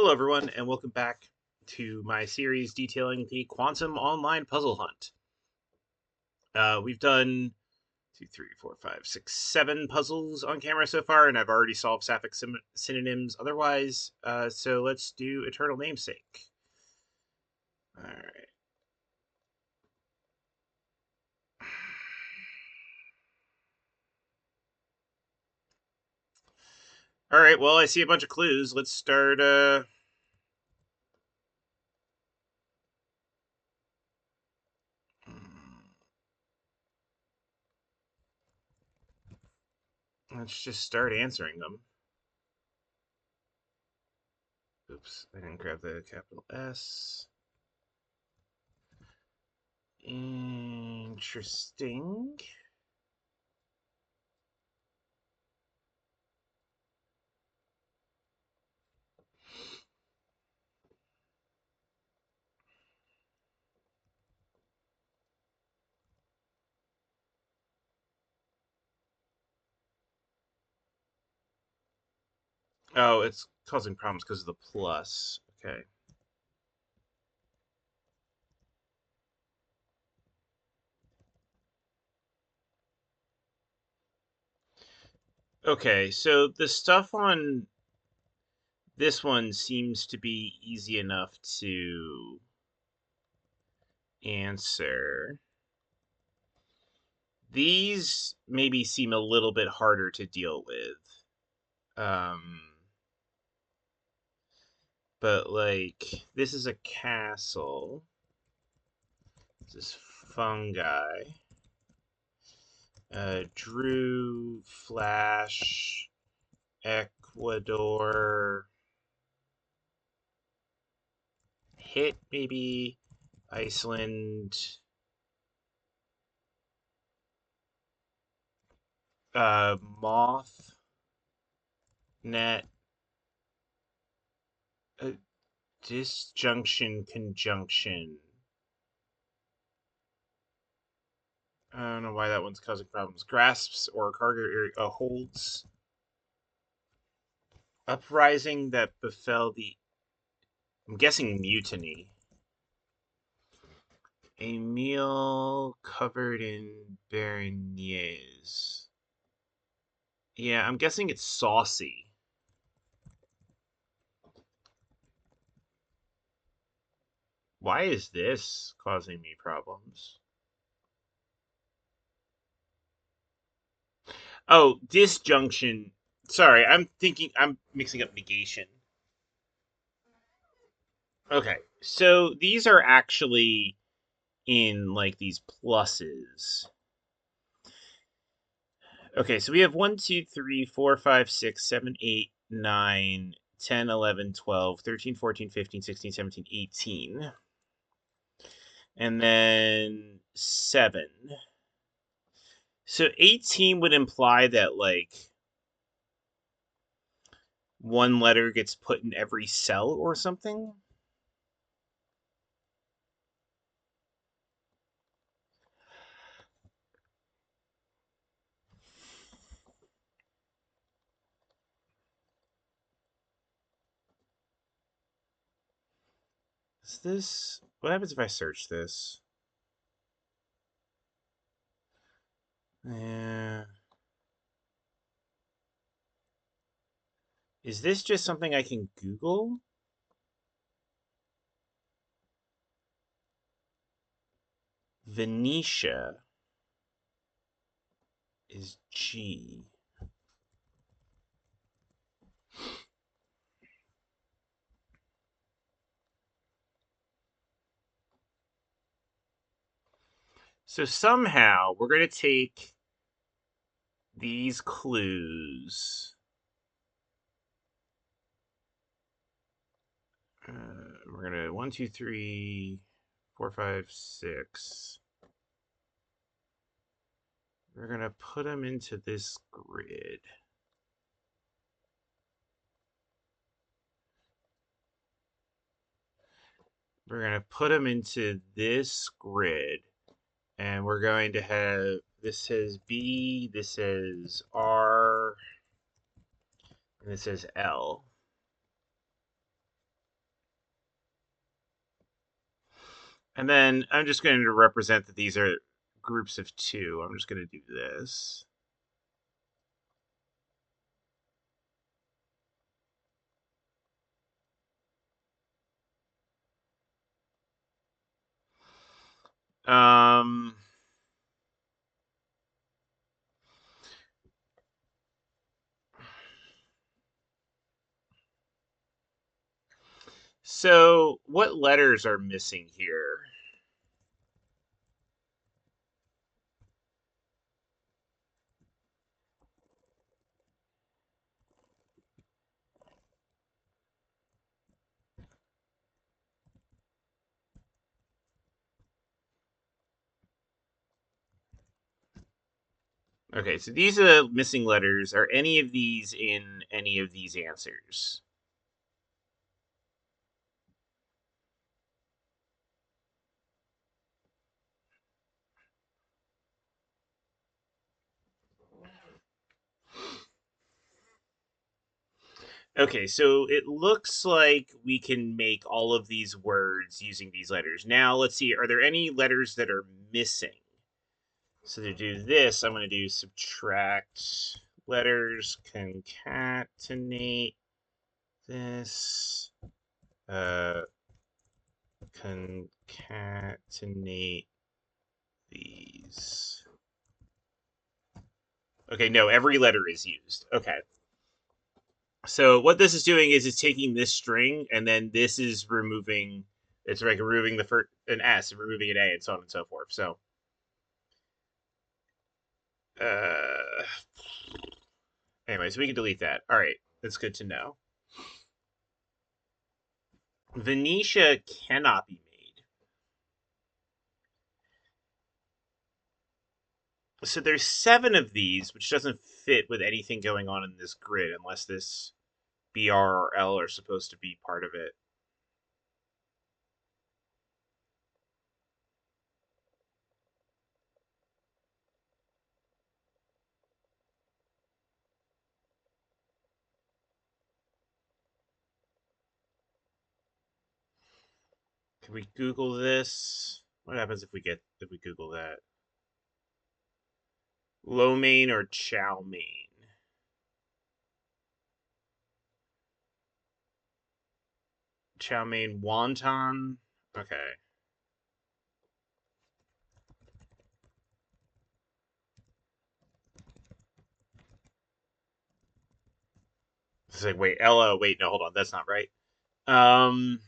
Hello, everyone, and welcome back to my series detailing the Quantum Online Puzzle Hunt. We've done 7 puzzles on camera so far, and I've already solved sapphic synonyms otherwise. So let's do Eternal Namesake. All right. All right. Well, I see a bunch of clues. Let's start. Let's just start answering them. Oops, I didn't grab the capital S. Interesting. Oh, it's causing problems because of the plus. Okay. Okay, so the stuff on this one seems to be easy enough to answer. These maybe seem a little bit harder to deal with. But like, this is a castle. This is fungi. Drew, Flash, Ecuador, Hit, maybe, Iceland, Moth, Net, disjunction, conjunction. I don't know why that one's causing problems. Grasps or cargo area holds. Uprising that befell the. I'm guessing mutiny. A meal covered in beignets. Yeah, I'm guessing it's saucy. Why is this causing me problems? Oh, disjunction. Sorry, I'm mixing up negation. Okay, so these are actually in like these pluses. Okay, so we have 1, 2, 3, 4, 5, 6, 7, 8, 9, 10, 11, 12, 13, 14, 15, 16, 17, 18. And then 7. So 18 would imply that like one letter gets put in every cell or something. Is this what happens if I search this? Yeah. Is this just something I can Google? Venetia is G. So somehow we're going to take these clues. We're going to 1, 2, 3, 4, 5, 6. We're going to put them into this grid. We're going to put them into this grid. And we're going to have, this says B, this says R, and this says L. And then I'm just going to represent that these are groups of 2. I'm just going to do this. So what letters are missing here? Okay, so these are the missing letters. Are any of these in any of these answers? Okay, so it looks like we can make all of these words using these letters. Now, let's see, are there any letters that are missing? So to do this, I'm going to do subtract letters, concatenate this, uh, concatenate these. Okay, no, every letter is used. Okay. So what this is doing is it's taking this string and then this is removing, it's like removing the first an S and removing an A and so on and so forth. So uh anyway, so we can delete that. All right, that's good to know. Venetia cannot be made. So there's 7 of these, which doesn't fit with anything going on in this grid unless this BR or L are supposed to be part of it. Can we Google this? What happens if we Google that? Lo mein or chow mein? Chow mein wonton. Okay. It's like wait, Ella. Wait, no, hold on. That's not right. Um,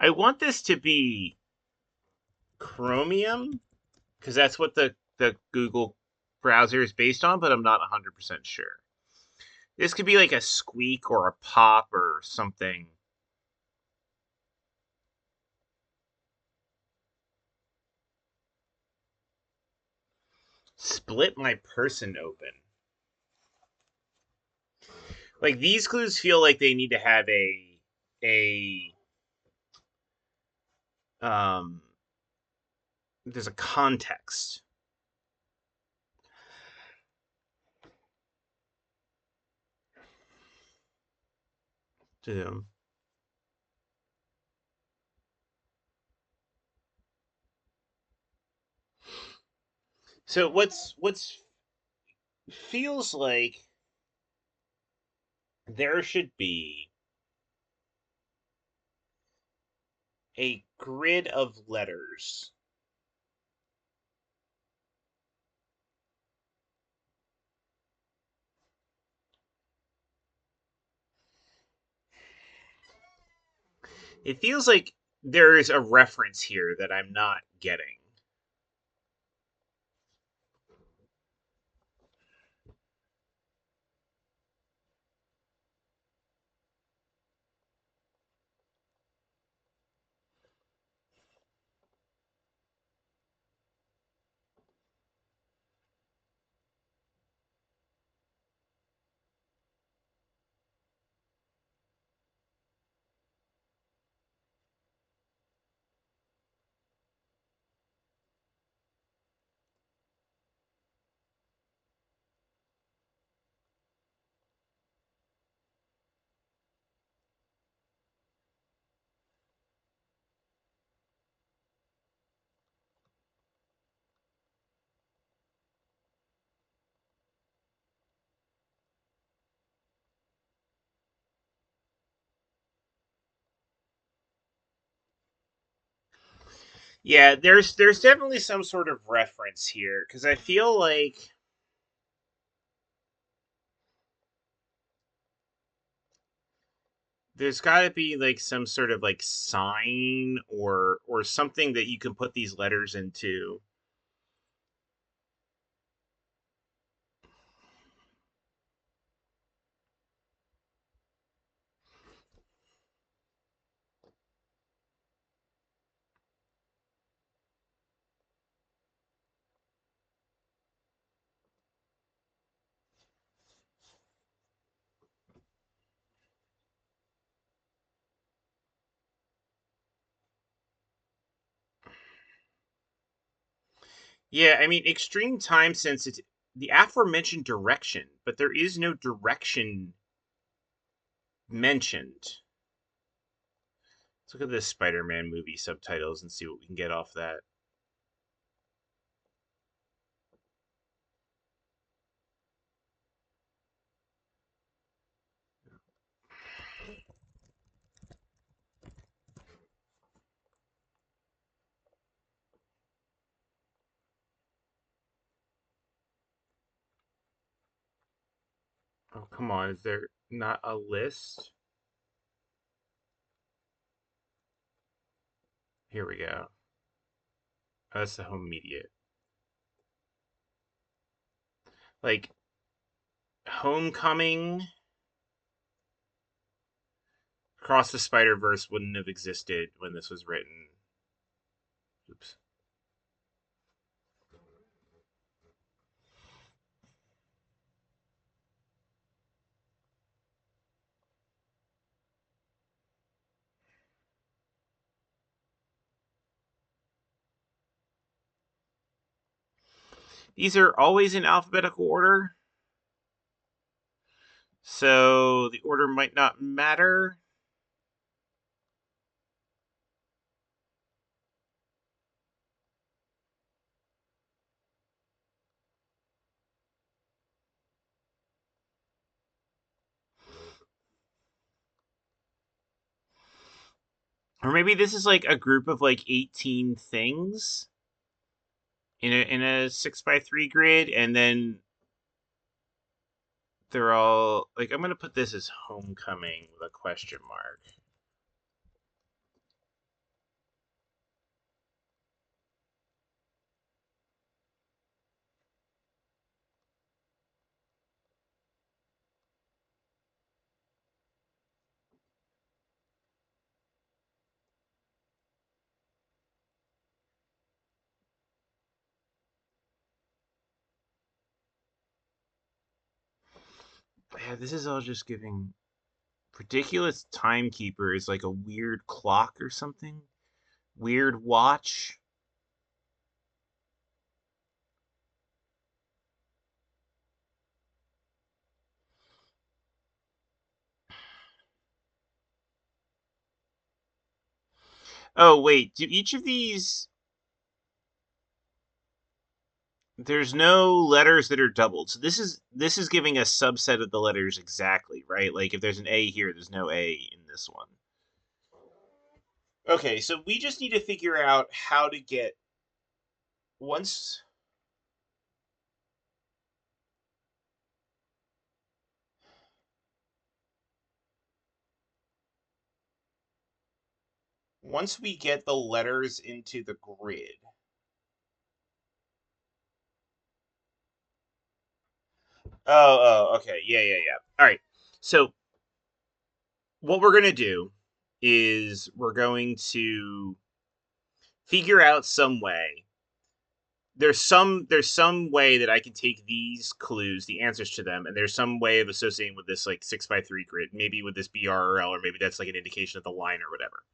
I want this to be Chromium because that's what the Google browser is based on, but I'm not 100% sure. This could be like a squeak or a pop or something. Split my person open. Like these clues feel like they need to have a um there's a context to them. So what's feels like there should be a grid of letters. It feels like there is a reference here that I'm not getting. Yeah, there's definitely some sort of reference here because I feel like there's got to be like some sort of like sign or something that you can put these letters into. Yeah, I mean extreme time sensitive the aforementioned direction, but there is no direction mentioned. Let's look at the Spider-Man movie subtitles and see what we can get off that. Oh, come on. Is there not a list? Here we go. Oh, that's the home immediate. Like, Homecoming, Across the Spider Verse wouldn't have existed when this was written. Oops. These are always in alphabetical order, so the order might not matter. Or maybe this is like a group of like 18 things in a 6x3 grid, and then they're all like I'm gonna put this as Homecoming with a question mark. Yeah, this is all just giving ridiculous timekeeper is like a weird clock or something. Weird watch. Oh wait, do each of these there's no letters that are doubled. So this is giving a subset of the letters exactly, right? Like if there's an A here, there's no A in this one. Okay, so we just need to figure out how to get once once we get the letters into the grid. Okay. Yeah, yeah, yeah. All right. So what we're gonna do is we're going to figure out some way. There's some way that I can take these clues, the answers to them, and there's some way of associating with this like 6x3 grid, maybe with this BRL, or maybe that's like an indication of the line or whatever.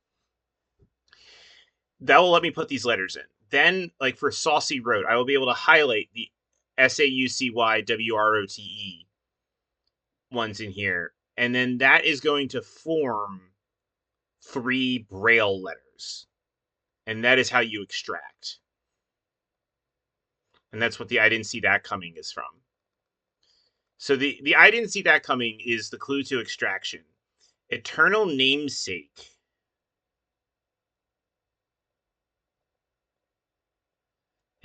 That will let me put these letters in. Then, like for Saucy Road, I will be able to highlight the SAUCYWROTE ones in here, and then that is going to form three Braille letters, and that is how you extract. And that's what the I didn't see that coming is from. So the I didn't see that coming is the clue to extraction. Eternal namesake.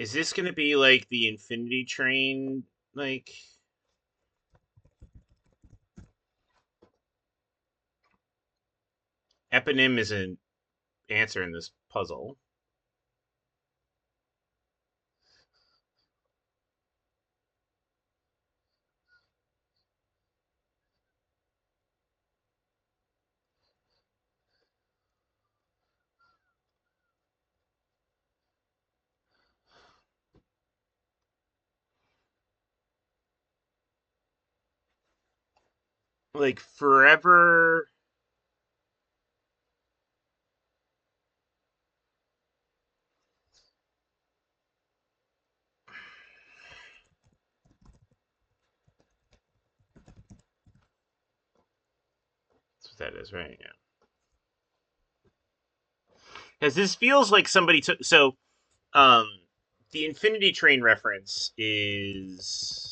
Is this going to be like the Infinity Train? Like, eponym is an answer in this puzzle. Like, forever. That's what that is, right? Yeah. Because this feels like somebody took. So, um, the Infinity Train reference is.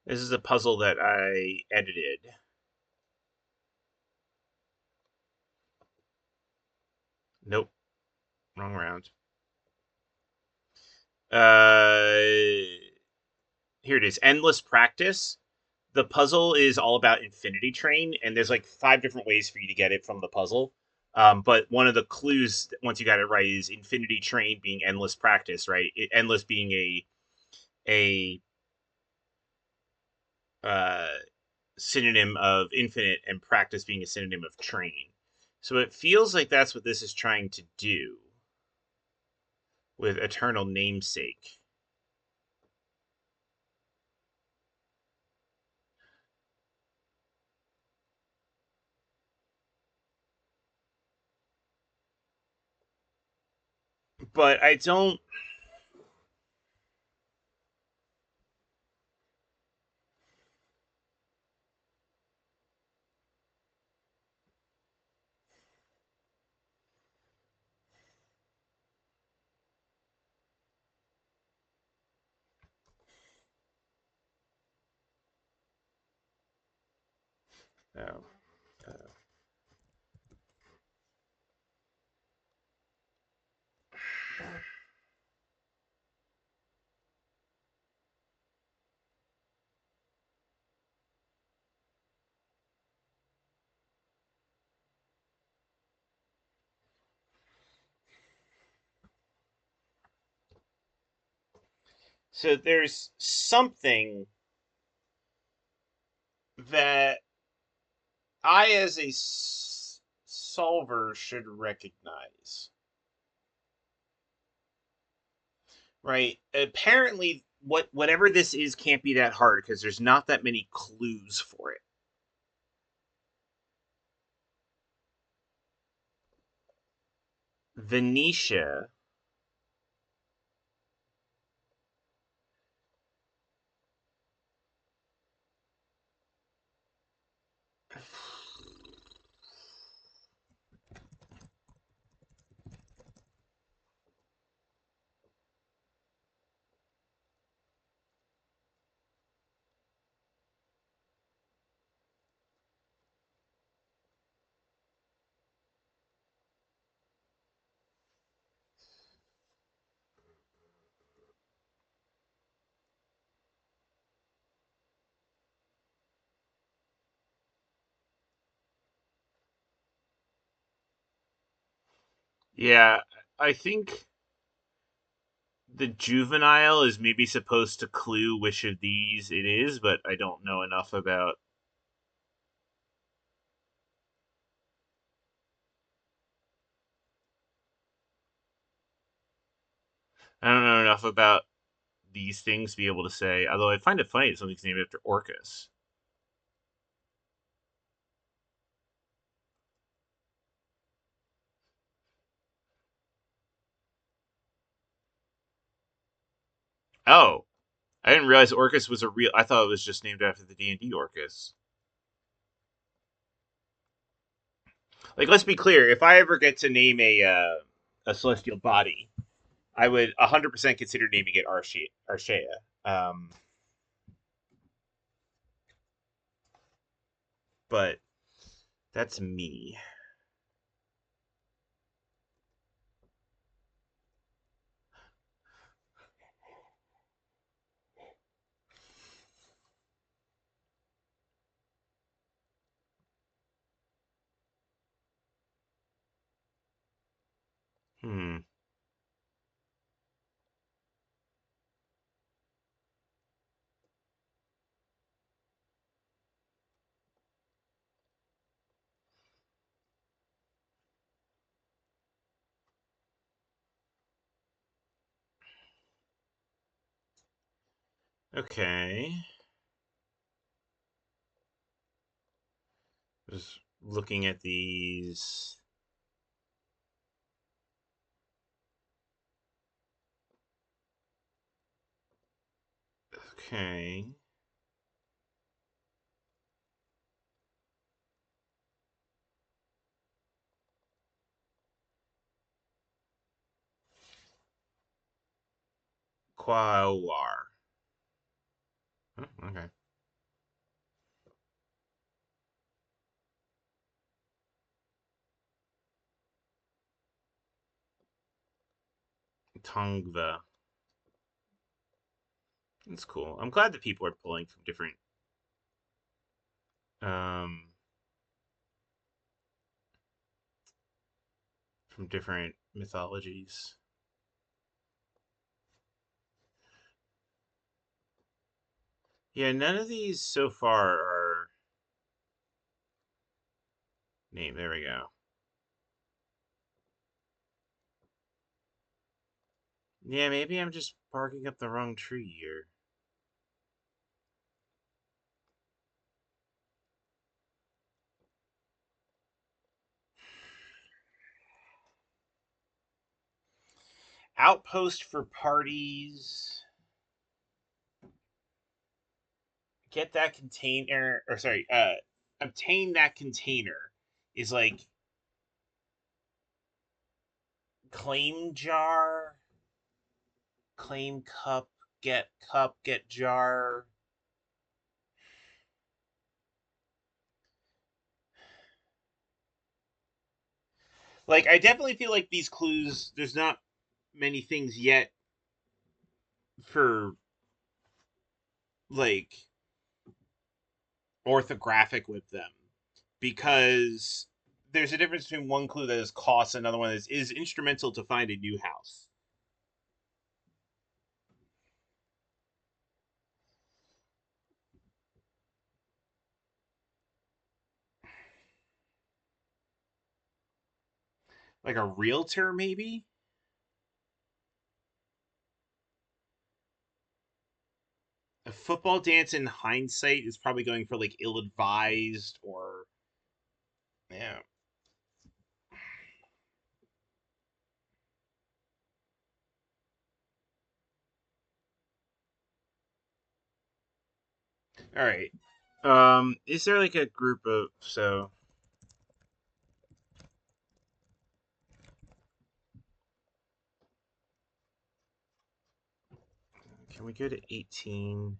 This is a puzzle that I edited. Nope, wrong round. Here it is. Endless practice. The puzzle is all about Infinity Train, and there's like 5 different ways for you to get it from the puzzle. But one of the clues, once you got it right, is Infinity Train being endless practice, right? Endless being a uh, synonym of infinite, and practice being a synonym of train. So it feels like that's what this is trying to do with Eternal Namesake. But I don't. Oh, uh, so there's something that I, as a solver, should recognize, right? Apparently, whatever this is can't be that hard because there's not that many clues for it. Venetia. Yeah, I think the juvenile is maybe supposed to clue which of these it is, but I don't know enough about. I don't know enough about these things to be able to say. Although I find it funny that something's named after Orcus. Oh, I didn't realize Orcus was a real. I thought it was just named after the D&D Orcus. Like, let's be clear. If I ever get to name a celestial body, I would 100% consider naming it Archaea. Um, but That's me. Hmm. Okay. Just looking at these. Okay. Quawar. Oh, okay. Tongva. That's cool. I'm glad that people are pulling um from different mythologies. Yeah, none of these so far are named. There we go. Yeah, maybe I'm just barking up the wrong tree here. Outpost for parties. Get that container, or sorry, obtain that container is like claim jar, claim cup, get jar. Like, I definitely feel like these clues, there's not many things yet for, like, orthographic with them. Because there's a difference between one clue that is cost and another one that is instrumental to find a new house. Like a realtor, maybe? A football dance in hindsight is probably going for like ill advised or yeah. All right. Is there like a group of so can we go to 18?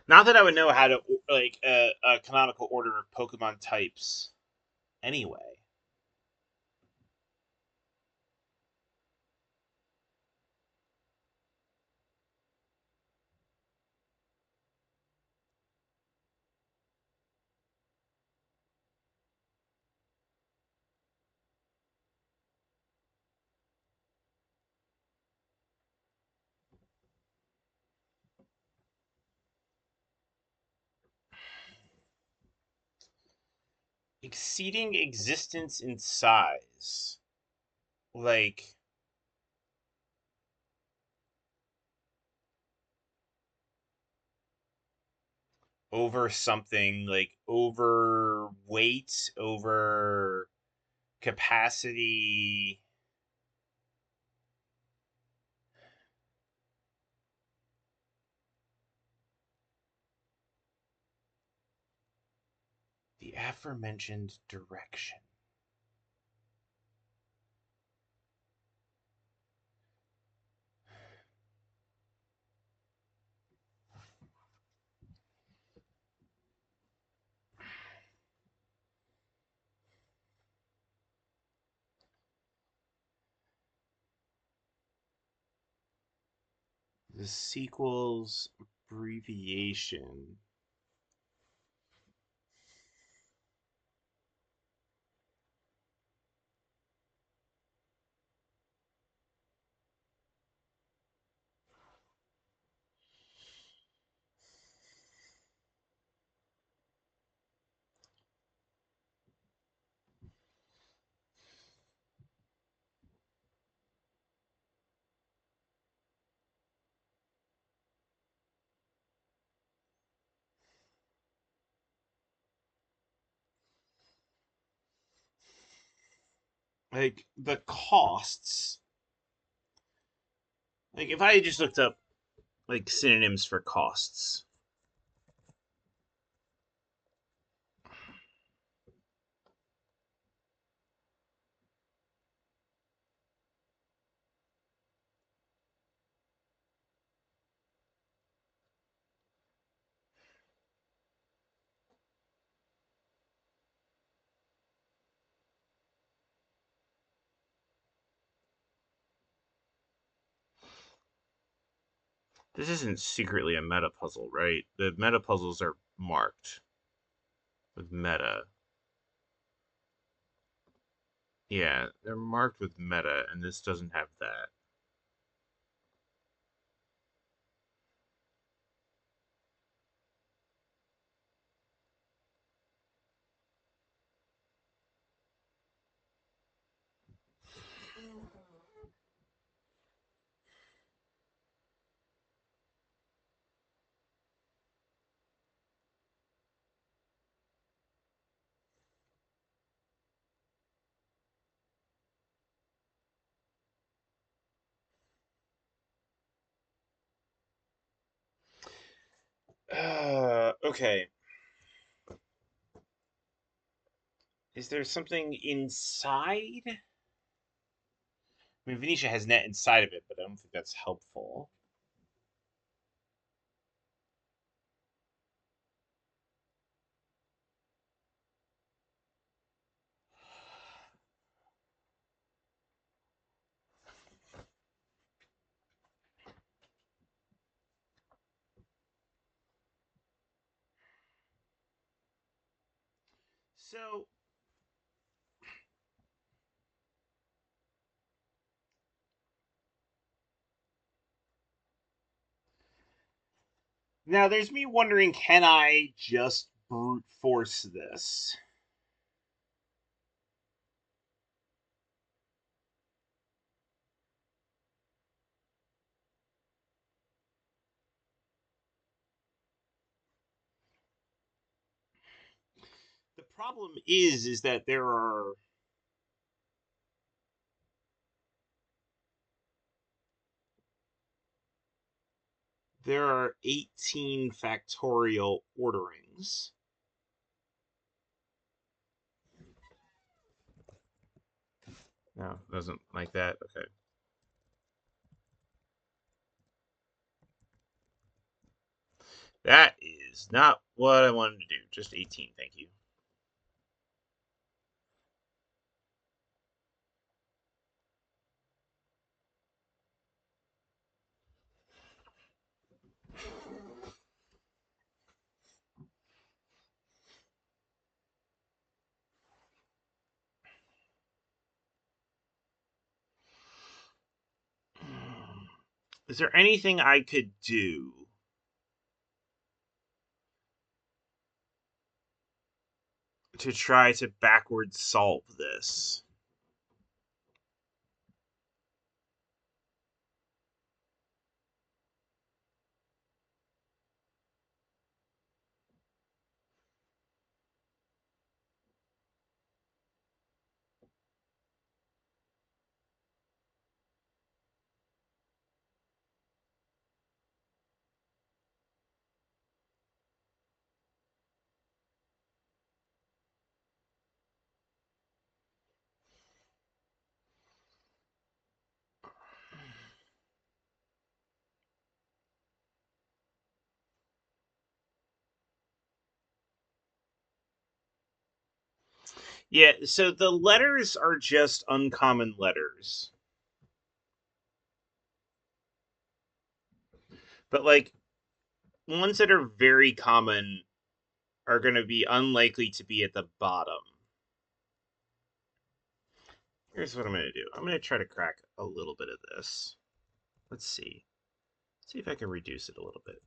Not that I would know how to like a canonical order of Pokemon types anyway. Exceeding existence in size. Like over something, like overweight, over capacity. The aforementioned direction. The sequel's abbreviation. Like the costs. Like if I just looked up like synonyms for costs. This isn't secretly a meta puzzle, right? The meta puzzles are marked with meta. Yeah, they're marked with meta, and this doesn't have that. Okay. Is there something inside? I mean, Venetia has net inside of it, but I don't think that's helpful. So now there's me wondering, can I just brute force this? The problem is that there are 18 factorial orderings. No, doesn't like that. Okay. That is not what I wanted to do. Just 18, thank you. Is there anything I could do to try to backwards solve this? Yeah, so the letters are just uncommon letters. But like ones that are very common are going to be unlikely to be at the bottom. Here's what I'm going to do. I'm going to try to crack a little bit of this. Let's see. See if I can reduce it a little bit.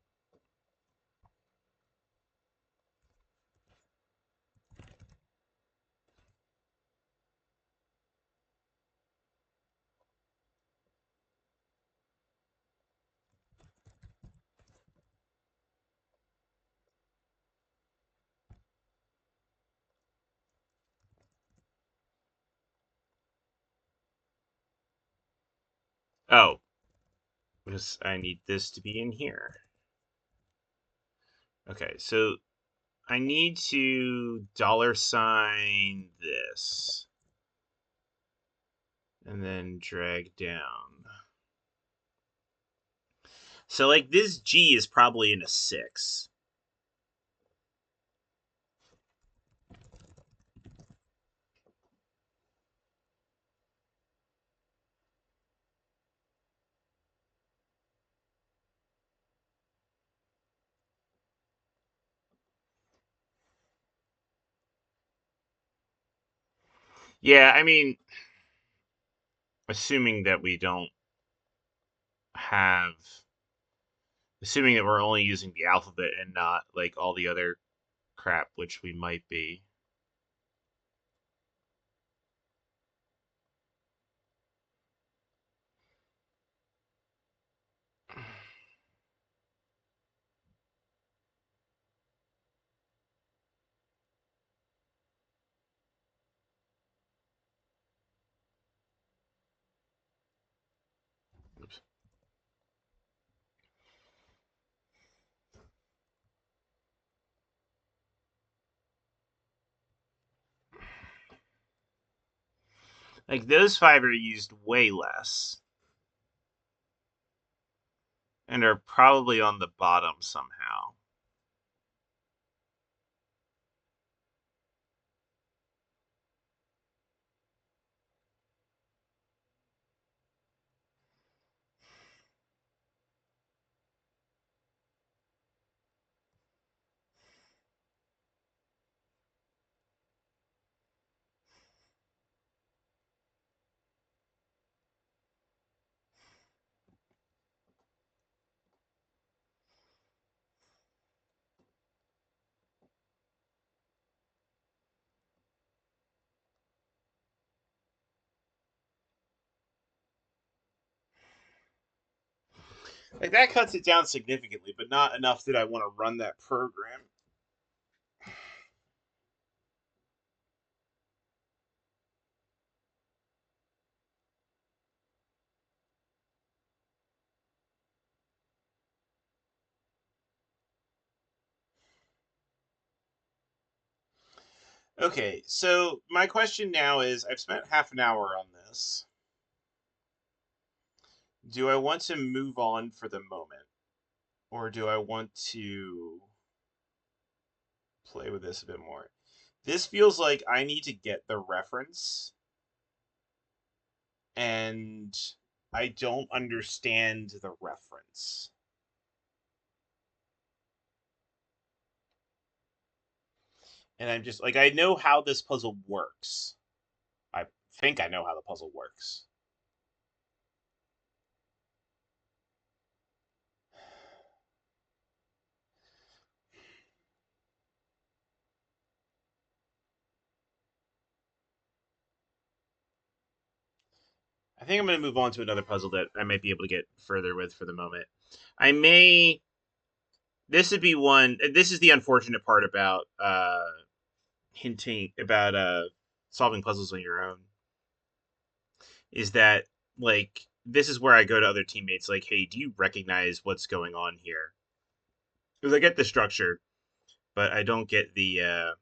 Oh, because I need this to be in here. Okay, so I need to $ this and then drag down. So like this G is probably in a 6. Yeah, I mean, assuming that we don't have, assuming that we're only using the alphabet and not like all the other crap, which we might be. Oops. Like those 5 are used way less and are probably on the bottom somehow. Like that cuts it down significantly, but not enough that I want to run that program. Okay, so my question now is I've spent half an hour on this. Do I want to move on for the moment? Or do I want to play with this a bit more? This feels like I need to get the reference, and I don't understand the reference. And I'm just like, I know how this puzzle works. I think I know how the puzzle works. I think I'm going to move on to another puzzle that I might be able to get further with for the moment. I may. This would be one. This is the unfortunate part about hinting about solving puzzles on your own is that like this is where I go to other teammates like, hey, do you recognize what's going on here? Because I get the structure, but I don't get the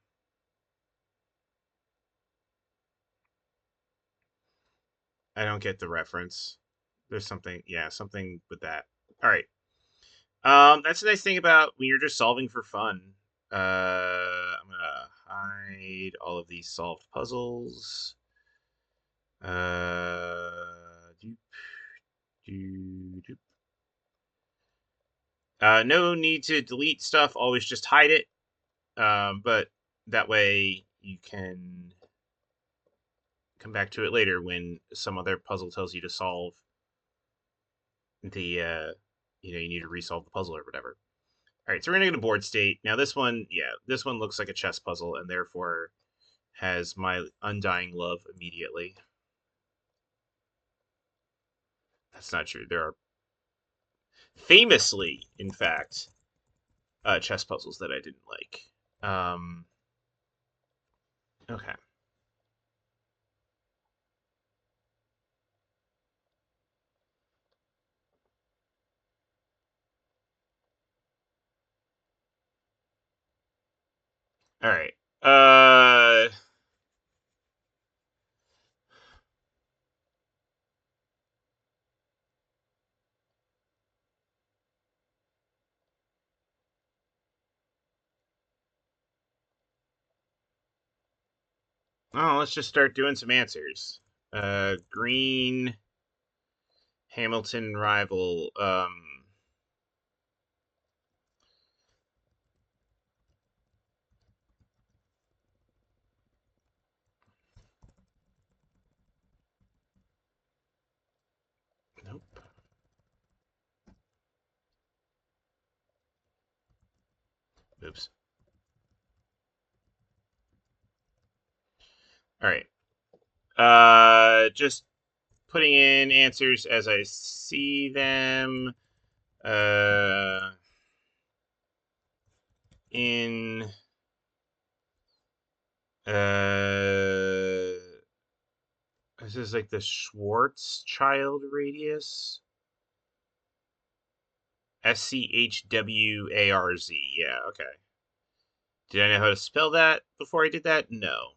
I don't get the reference. There's something, yeah, something with that. All right. That's the nice thing about when you're just solving for fun. I'm gonna hide all of these solved puzzles. Doop, doop, doop. No need to delete stuff. Always just hide it. But that way you can come back to it later when some other puzzle tells you to solve the, you need to resolve the puzzle or whatever. All right, so we're gonna go to board state. Now this one, yeah, this one looks like a chess puzzle and therefore has my undying love immediately. That's not true. There are famously, in fact, chess puzzles that I didn't like. Okay. All right. Oh, let's just start doing some answers. Green Hamilton rival. Nope. Oops. All right. Just putting in answers as I see them. Uh, in this is like the Schwarzschild radius. Schwarz. Yeah, okay. Did I know how to spell that before I did that? No.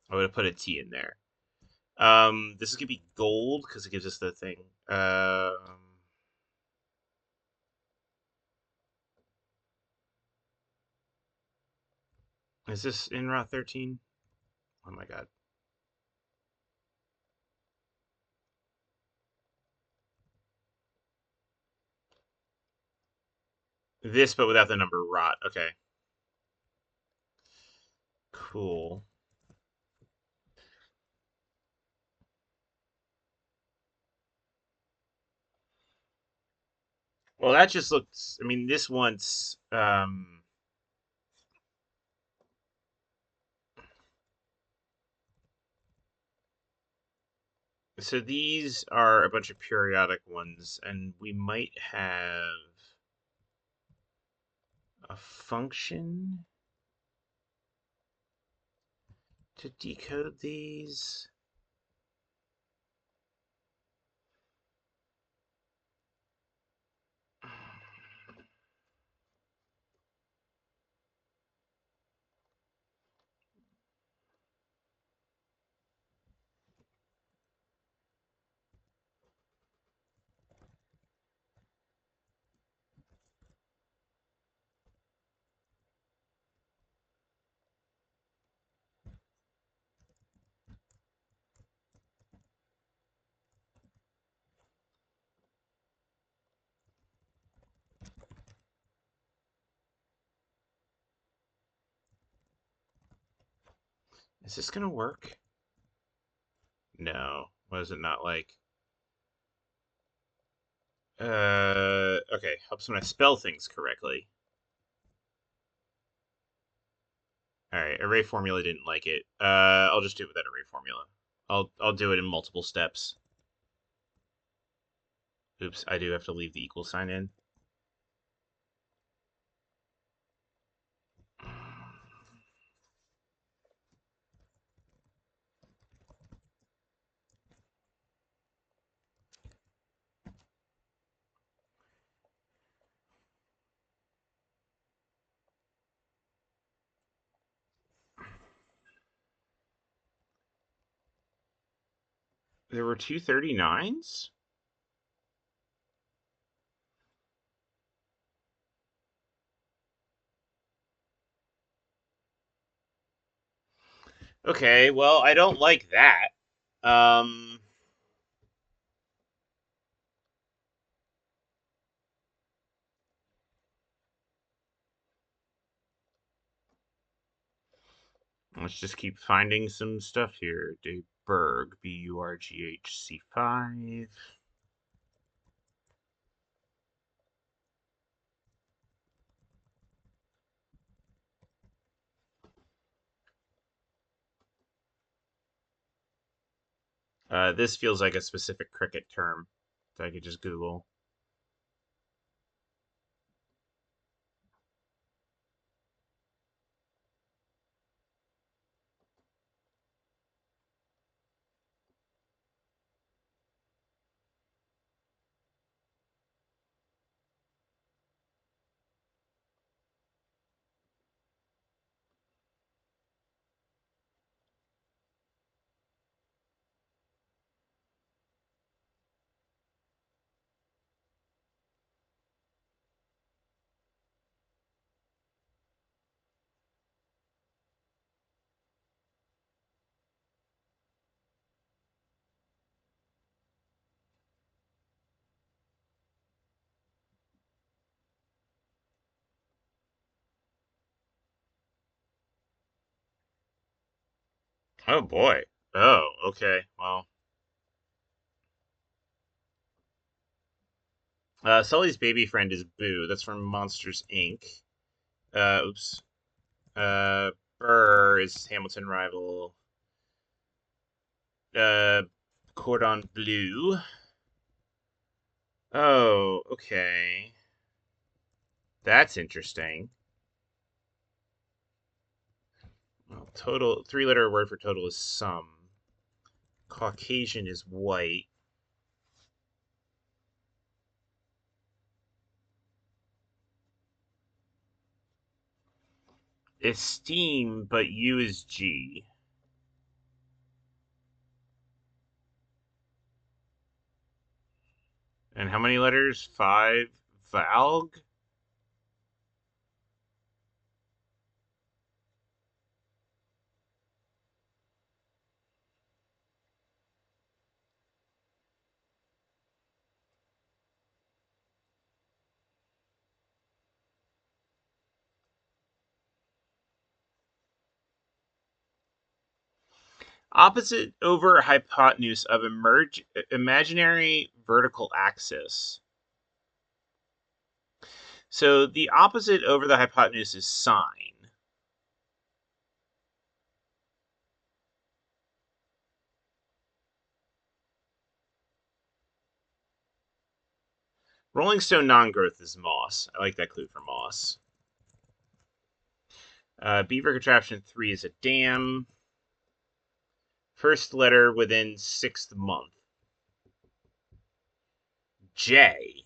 I would have put a T in there. This is gonna be gold because it gives us the thing. Is this in Route 13? Oh my god. This, but without the number rot. Okay. Cool. Well, that just looks. I mean, this one's. So these are a bunch of periodic ones, and we might have a function to decode these. Is this gonna work? No. What is it not like? Okay. Helps when I spell things correctly. All right. Array formula didn't like it. I'll just do it without array formula. I'll do it in multiple steps. Oops, I do have to leave the equal sign in. There were two 39s? Okay, well, I don't like that. Um, let's just keep finding some stuff here. De Burgh, B-U-R-G-H-C5. This feels like a specific cricket term that I could just Google. Oh boy. Oh, okay. Well, Sully's baby friend is Boo. That's from Monsters Inc. Oops. Burr is Hamilton rival. Uh, Cordon Bleu. Oh, okay. That's interesting. Well, total three-letter word for total is sum. Caucasian is white. Esteem, but U is G. And how many letters? Five. Valg? Opposite over hypotenuse of imaginary vertical axis. So the opposite over the hypotenuse is sine. Rolling stone non-growth is moss. I like that clue for moss. Beaver contraption 3 is a dam. First letter within sixth month. J.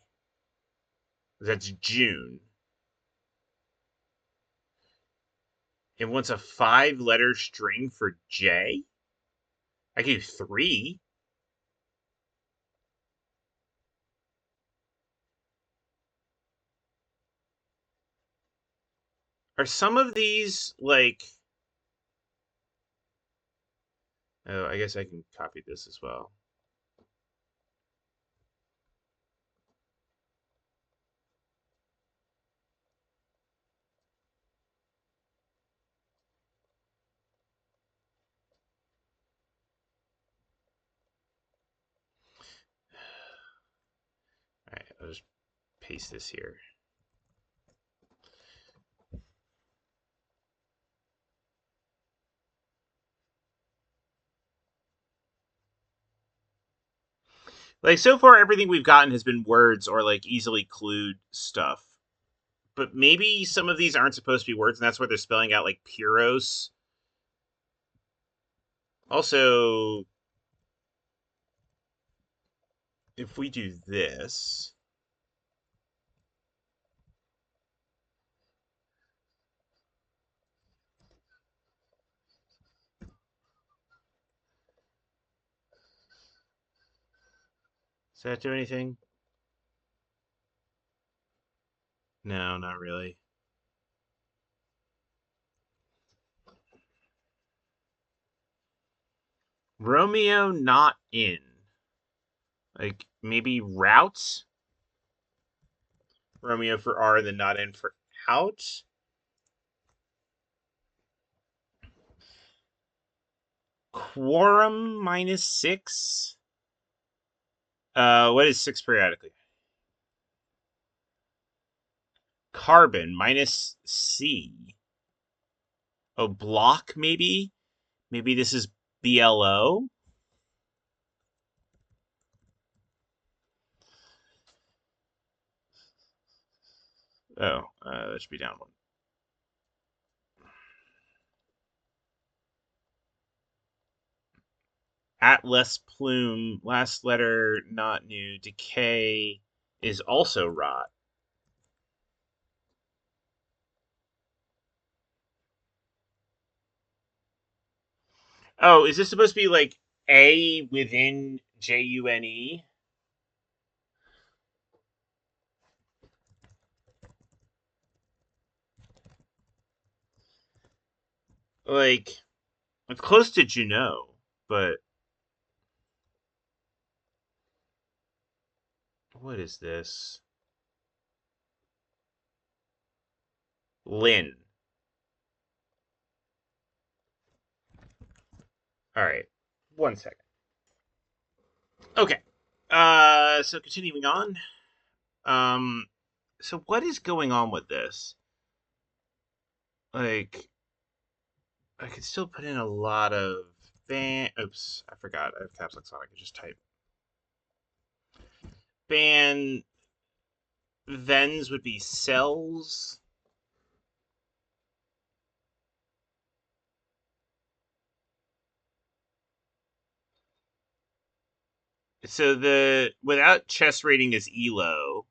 That's June. It wants a 5-letter string for J? I can do 3. Are some of these like... Oh, I guess I can copy this as well. All right, I'll just paste this here. Like, so far, everything we've gotten has been words or, like, easily clued stuff. But maybe some of these aren't supposed to be words, and that's why they're spelling out, like, Pyros. Also, if we do this... Does that do anything? No, not really. Romeo not in. Like, maybe route? Romeo for R, then not in for out? Quorum -6? What is 6 periodically? Carbon -C. Oh, block, maybe? Maybe this is BLO? Oh, that should be down one. Atlas plume, last letter not new. Decay is also rot. Oh, is this supposed to be like A within JUNE? Like, it's close to Juno, but what is this? Lin. All right. 1 second. Okay. So continuing on. Um, so what is going on with this? Like, I could still put in a lot of ban. Oops, I forgot. I have caps lock on. I could just type ban. Thens would be cells. So the without chess rating is elo.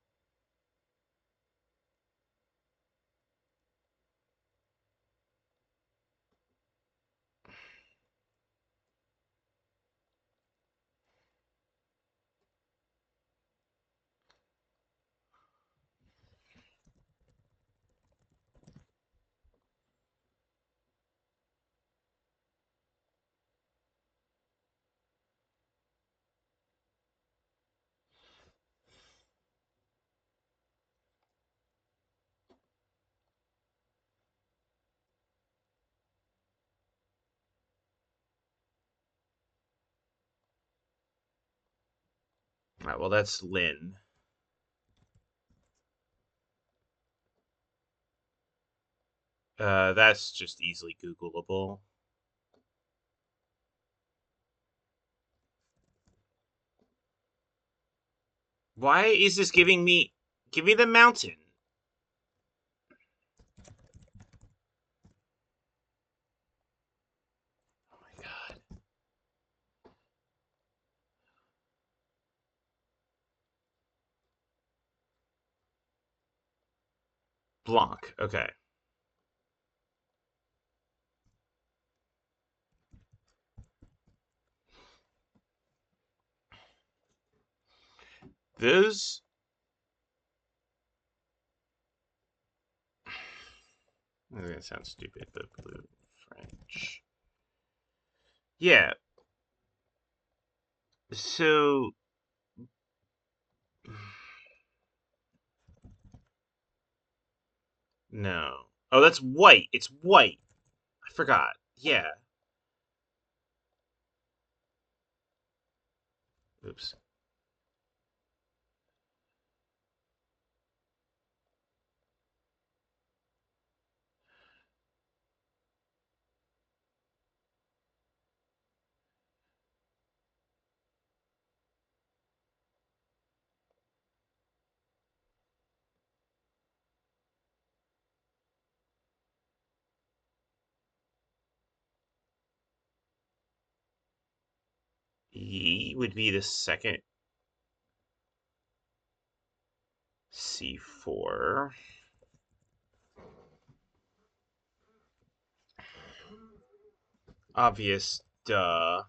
All right, well, that's Lin. That's just easily Googleable. Why is this giving me? Give me the mountain. Oh my god. Blanc. Okay. Those. That's gonna sound stupid, but blue French. Yeah. So. No. Oh, that's white. It's white. I forgot. Yeah. Oops. E would be the second C4. Obvious, duh.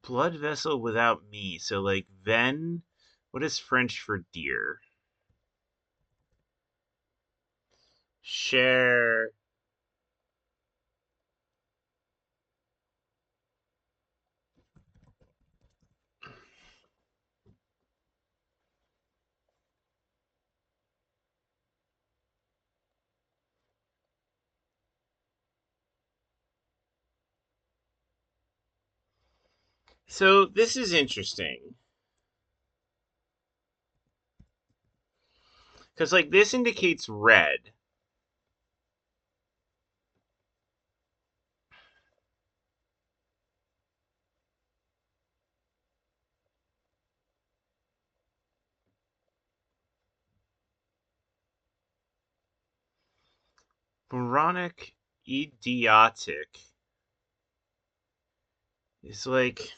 Blood vessel without me. So like veine. What is French for deer? Share. So this is interesting because like this indicates red. Moronic idiotic is like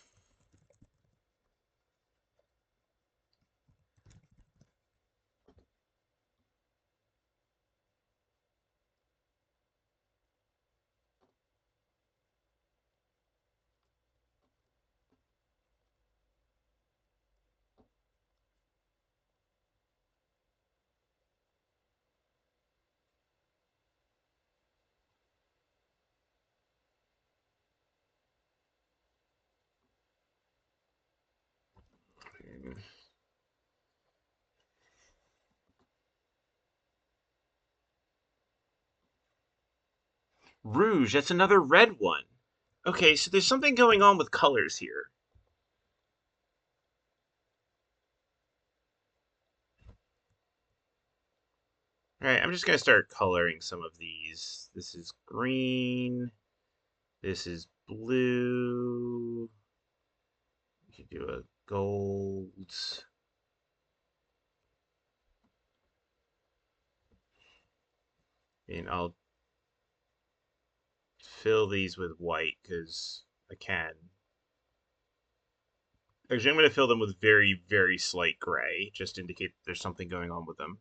rouge. That's another red one. Okay, so there's something going on with colors here. All right, I'm just gonna start coloring some of these. This is green. This is blue. We could do a gold. And I'll fill these with white because I can. Actually, I'm going to fill them with very, very slight gray, just to indicate there's something going on with them.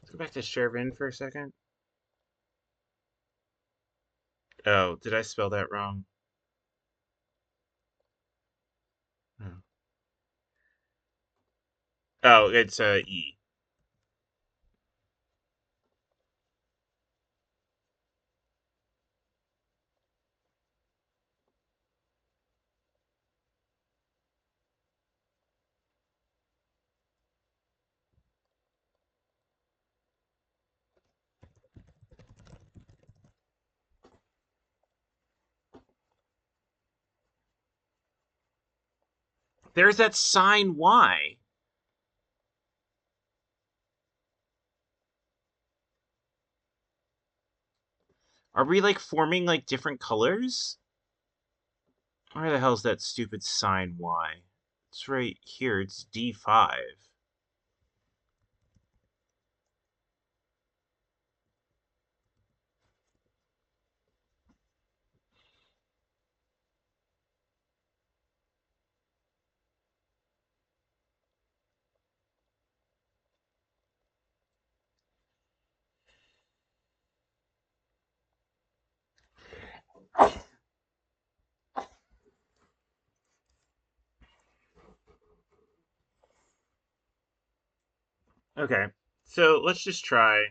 Let's go back to Chervin for a second. Oh, did I spell that wrong? Oh, oh it's E. There's that sign Y. Are we like forming like different colors? Where the hell's that stupid sign Y? It's right here. It's D5. Okay, so let's just try.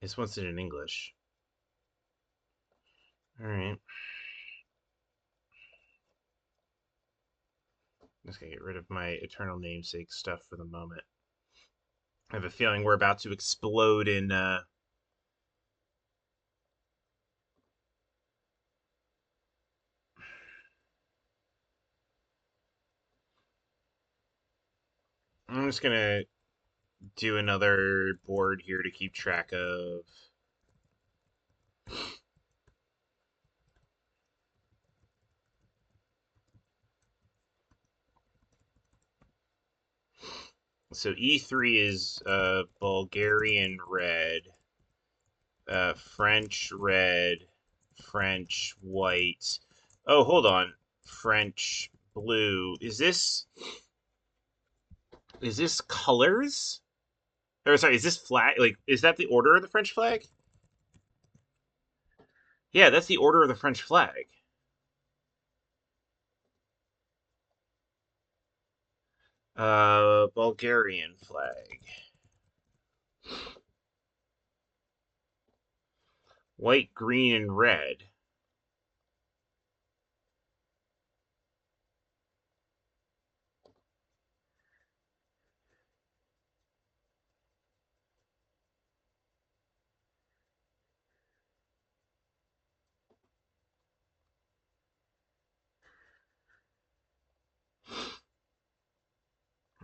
This one's in English. All right. I'm just gonna get rid of my eternal namesake stuff for the moment. I have a feeling we're about to explode in. I'm just gonna do another board here to keep track of. So E3 is Bulgarian red, French red, French white. Oh, hold on. French blue. Is this colors? Or sorry, is this flag? Like, is that the order of the French flag? Yeah, that's the order of the French flag. Bulgarian flag. White, green, and red.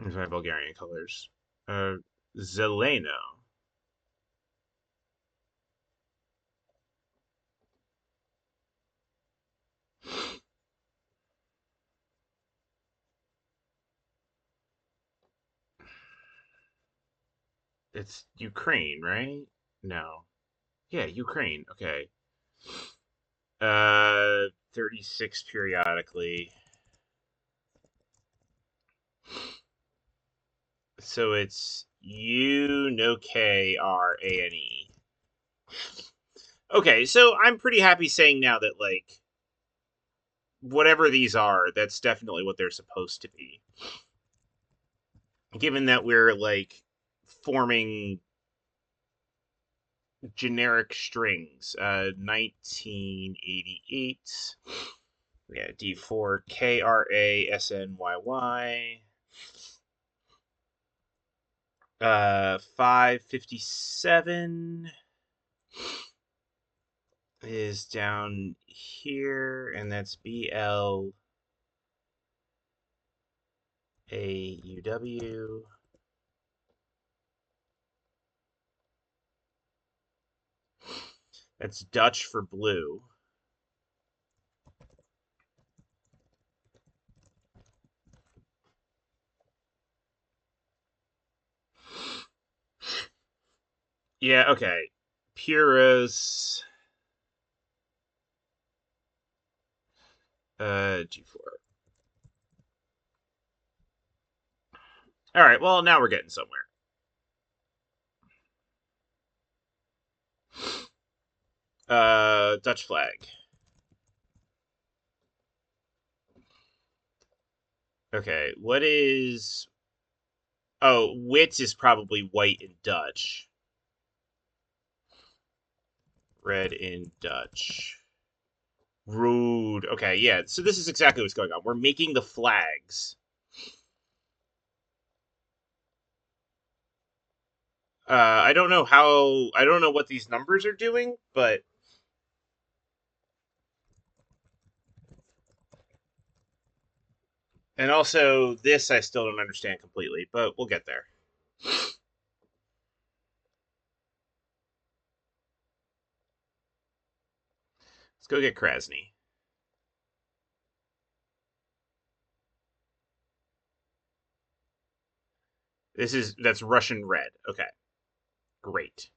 These are my Bulgarian colors. Uh, Zeleno. It's Ukraine, right? No. Yeah, Ukraine. Okay. 36 periodically. So it's U, no K, R, A, N, E. Okay, so I'm pretty happy saying now that, like, whatever these are, that's definitely what they're supposed to be. Given that we're, like, forming generic strings. 1988. Yeah, D4 KRASNYY. 557 is down here, and that's BLAUW. That's Dutch for blue. Yeah, okay. Puros. G4. All right, well, now we're getting somewhere. Dutch flag. Okay, what is. Oh, wit is probably white in Dutch. Red in Dutch. Rude. Okay, yeah. So this is exactly what's going on. We're making the flags. I don't know how. I don't know what these numbers are doing, but and also this I still don't understand completely, but we'll get there. Let's go get Krasny. That's Russian red. Okay, great.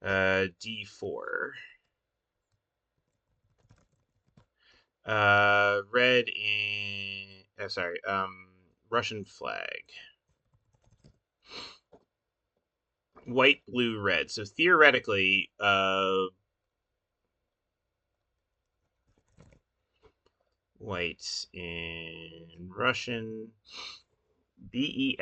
D4. Red in. Sorry. Russian flag. White, blue, red. So theoretically, white in Russian. Belyy.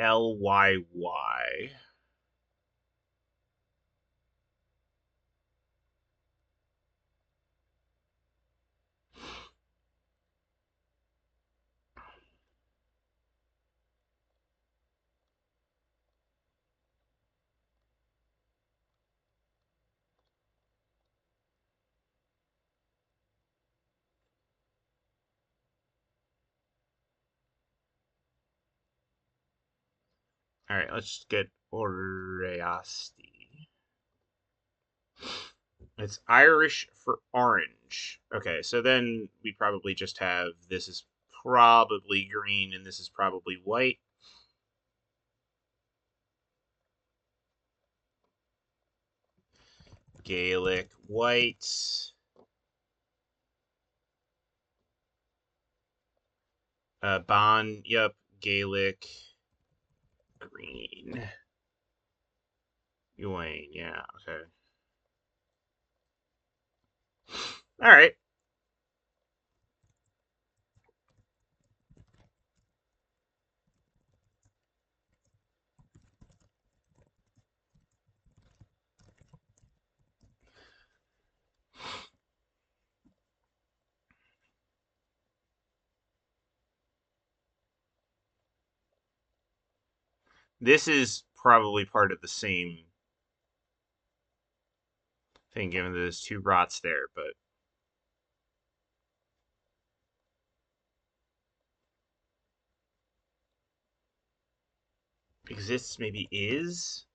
All right, let's get Oreasti. It's Irish for orange. Okay, so then we probably just have this is probably green and this is probably white. Gaelic white. Bon, yep. Gaelic green. Ewayne, yeah, okay. All right. This is probably part of the same thing, given that there's two rots there, but exists maybe is.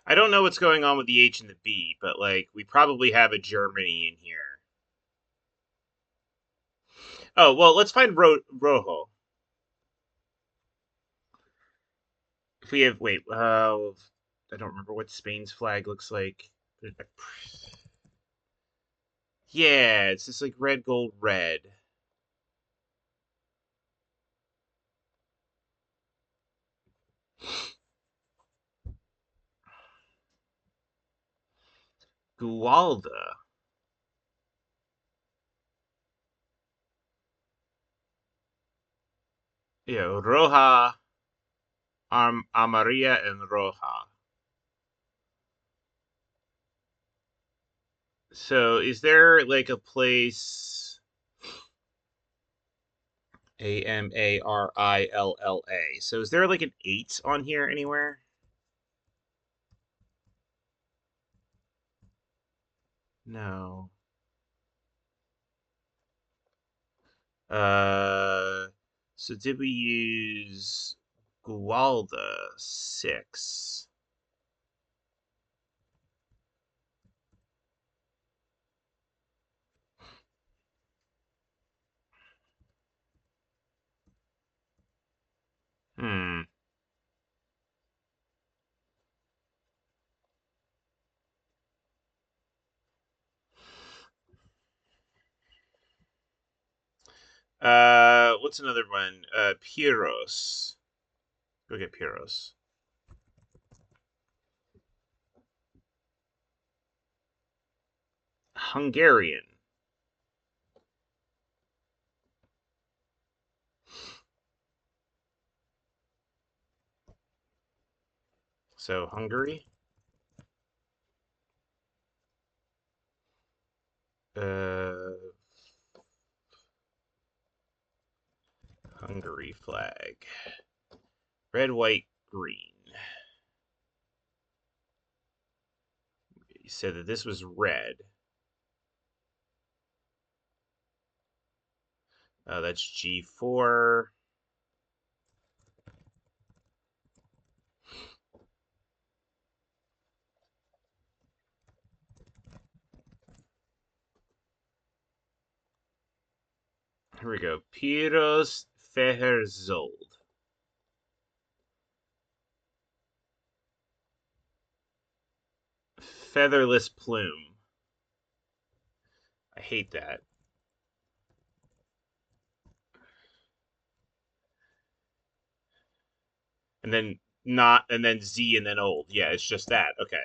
I don't know what's going on with the H and the B, but like we probably have a Germany in here. Oh well, let's find Rojo. If we have wait, I don't remember what Spain's flag looks like. Yeah, it's just like red, gold, red. Gualda. Yeah, Roja, Amarilla, and Roja. So is there like a place Amarilla? So is there like an 8 on here anywhere? No. Uh so did we use Gualda 6? Hmm. What's another one? Pyros. Go get Pyros. Hungarian. So Hungary. Uh, Hungary flag. Red, white, green. You said that this was red. That's G4. Here we go. Piros Feherzold. Featherless plume. I hate that. And then not, and then Z, and then old. Yeah, it's just that. Okay.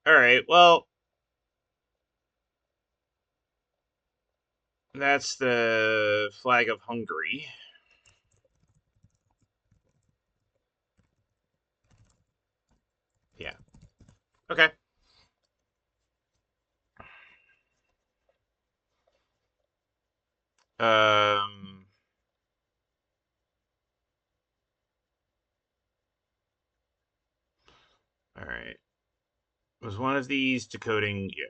All right. Well, that's the flag of Hungary. Okay. Um. All right. Was one of these decoding? Yeah.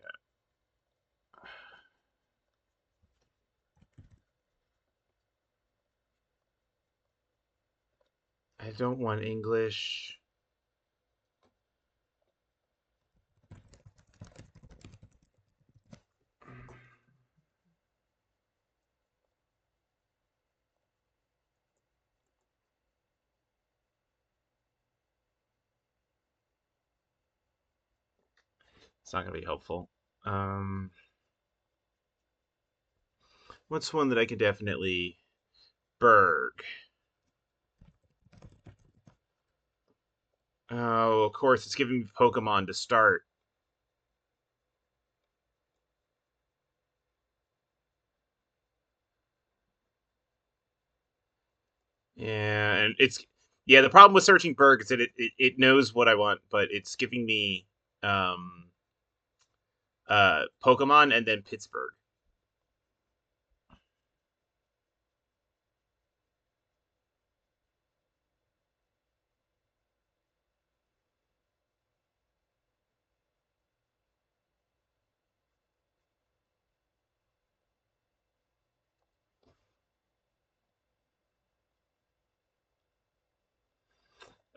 I don't want English. It's not gonna be helpful. Um. What's one that I could definitely Berg? Oh, of course, it's giving me Pokemon to start. Yeah, and it's yeah. The problem with searching Berg is that it knows what I want, but it's giving me um Pokemon and then Pittsburgh.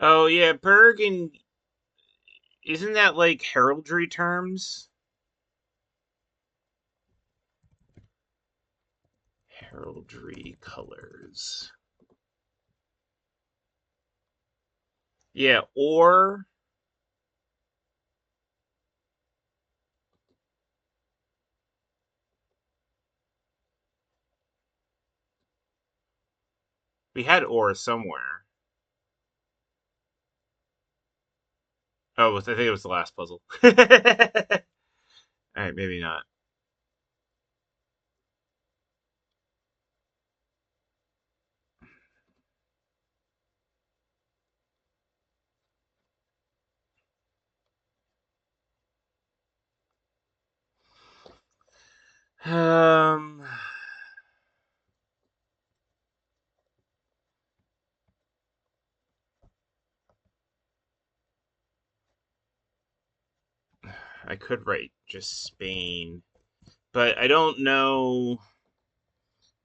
Oh yeah, Berg and isn't that like heraldry terms? Heraldry colors. Yeah, or we had or somewhere. Oh, I think it was the last puzzle. All right, maybe not. Um, I could write just Spain, but I don't know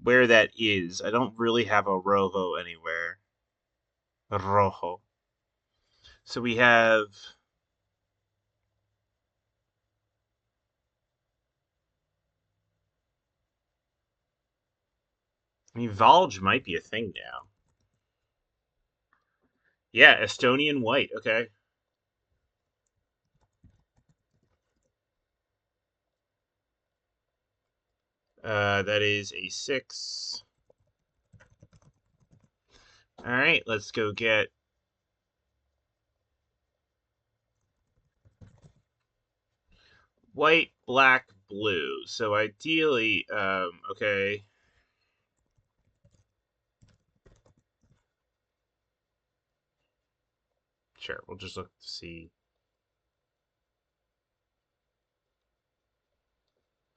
where that is. I don't really have a Rovo anywhere. Rojo. So we have. I mean, Volge might be a thing now. Yeah, Estonian white. Okay. That is a 6. All right, let's go get white, black, blue. So ideally, okay. Sure, we'll just look to see.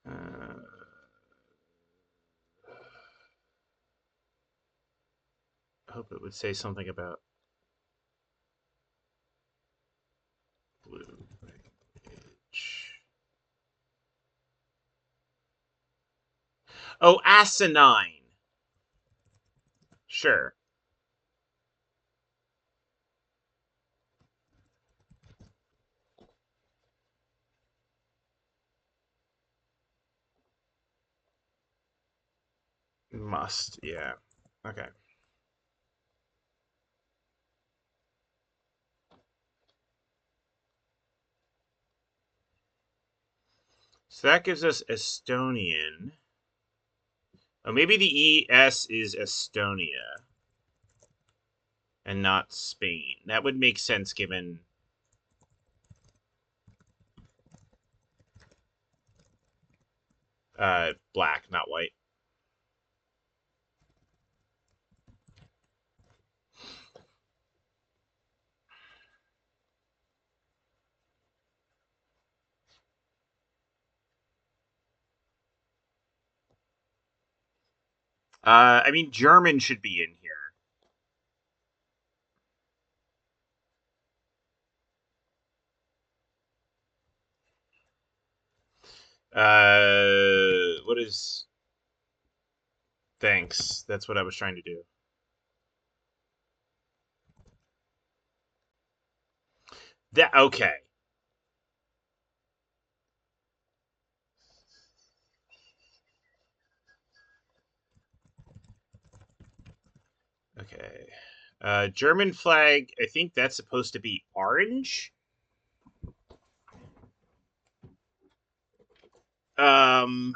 Uh, I hope it would say something about blue. Mage. Oh, asinine. Sure. Must. Yeah. Okay. So that gives us Estonian. Oh, maybe the ES is Estonia and not Spain. That would make sense given black, not white. I mean, German should be in here. What is... Thanks. That's what I was trying to do. That okay. Okay. German flag, I think that's supposed to be orange. Um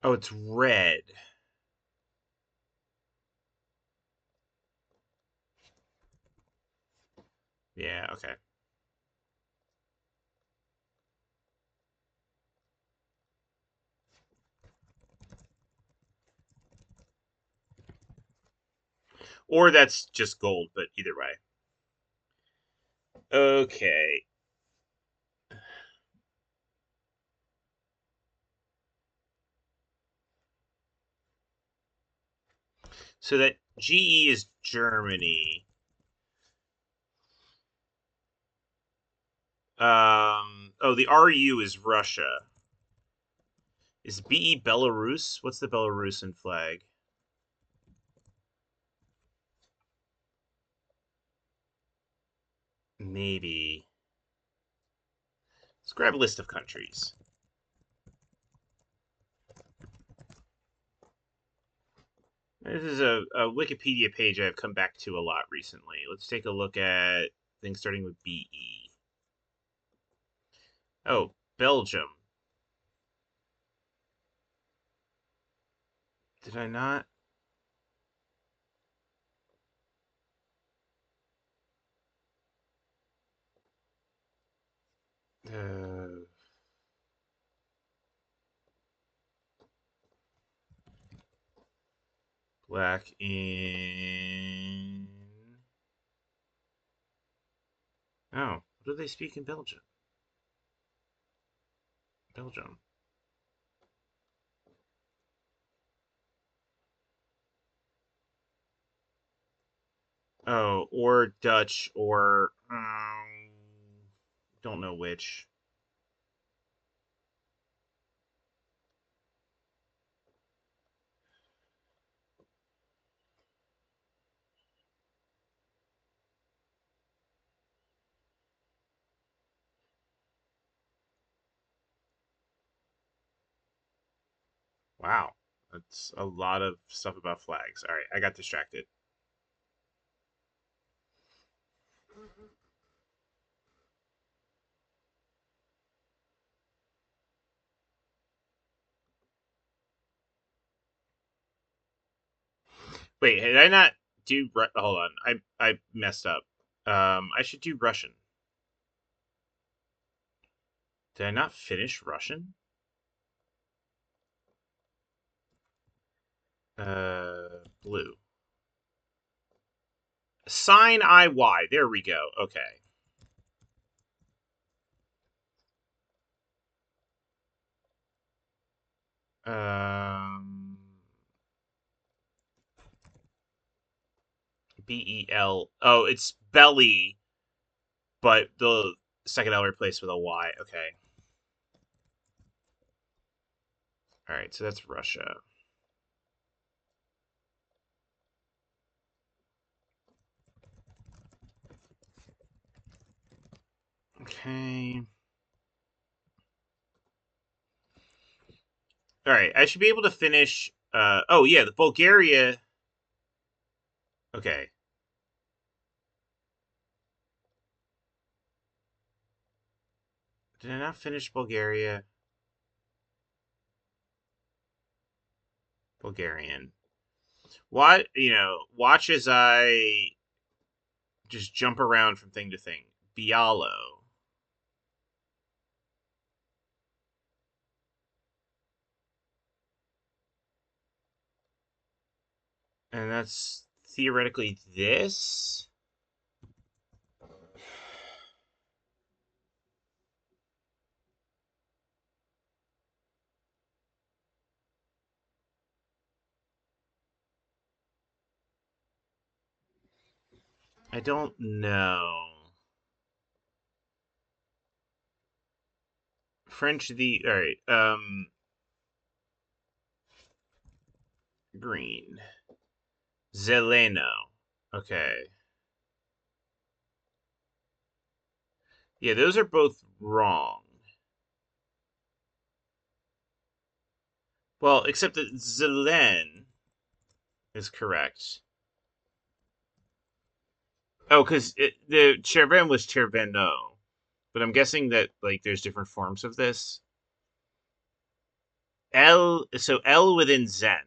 oh, it's red. Yeah, okay. Or that's just gold, but either way. Okay. So that GE is Germany. Oh, the RU is Russia. Is BE Belarus? What's the Belarusian flag? Maybe. Let's grab a list of countries. This is a Wikipedia page I've come back to a lot recently. Let's take a look at things starting with BE. Oh, Belgium. Did I not? Uh, Black in... Oh, what do they speak in Belgium? Belgium. Oh, or Dutch, or don't know which. Wow, that's a lot of stuff about flags. All right, I got distracted. Wait, did I not do? Hold on, I messed up. I should do Russian. Did I not finish Russian? Blue. Sign IY. There we go. Okay. Um, BEL. Oh, it's belly, but the second L replaced with a Y. Okay. All right, so that's Russia. Okay. All right, I should be able to finish. Oh yeah, the Bulgaria. Okay. Did I not finish Bulgaria? Bulgarian. What watch as I just jump around from thing to thing. Bialo. And that's theoretically this. I don't know. French the all right. Green. Zeleno. Okay. Yeah, those are both wrong. Well, except that Zelen is correct. Oh, because the Chervin was Cherveno, but I'm guessing that like there's different forms of this. L within Zen.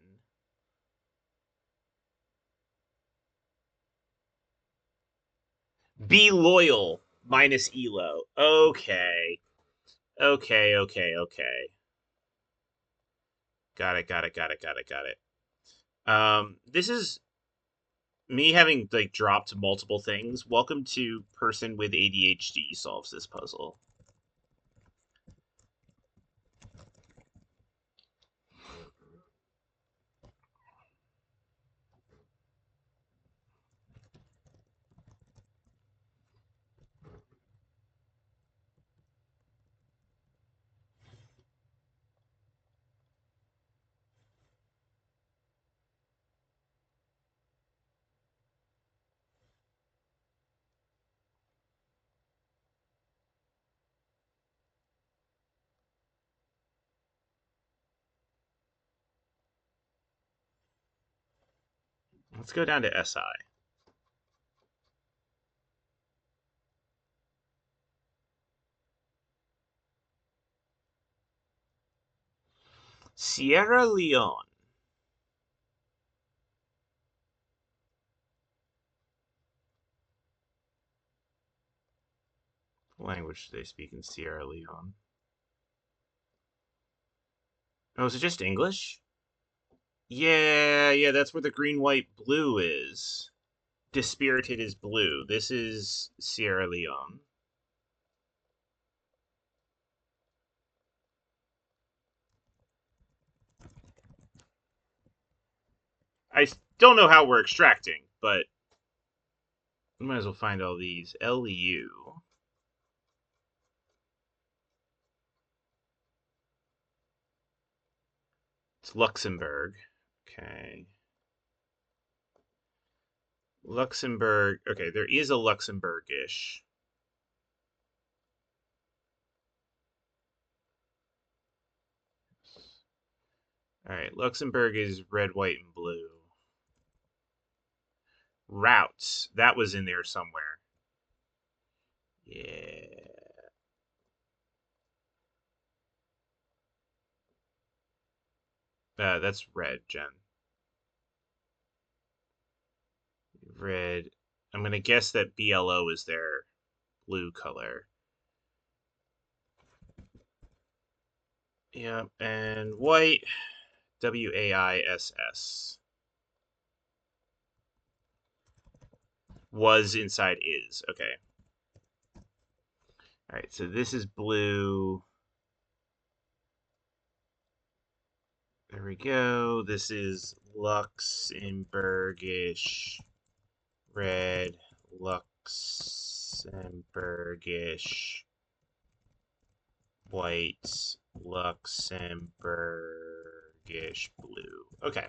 Be loyal minus Elo. Okay. Okay. Got it. Got it. This is me having like dropped multiple things. Welcome to person with ADHD solves this puzzle. Let's go down to SI. Sierra Leone. What language do they speak in Sierra Leone? Oh, is it just English? Yeah, that's where the green, white, blue is. Dispirited is blue. This is Sierra Leone. I don't know how we're extracting, but we might as well find all these. LU. It's Luxembourg. Okay. Luxembourg. Okay, there is a Luxembourgish. All right, Luxembourg is red, white, and blue. Routes. That was in there somewhere. Yeah. That's red, Jen. Red. I'm gonna guess that BLO is their blue color. Yep, and white. WAISS. Was inside is. Okay. All right, so this is blue. There we go. This is Luxembourgish. Red. Luxembourgish. White. Luxembourgish blue. Okay.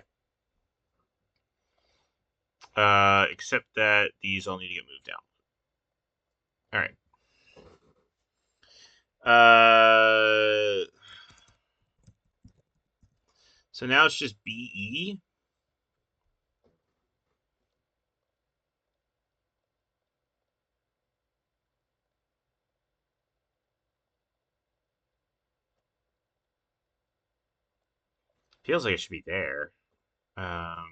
Except that these all need to get moved down. All right. So now it's just BE. Feels like it should be there. Um,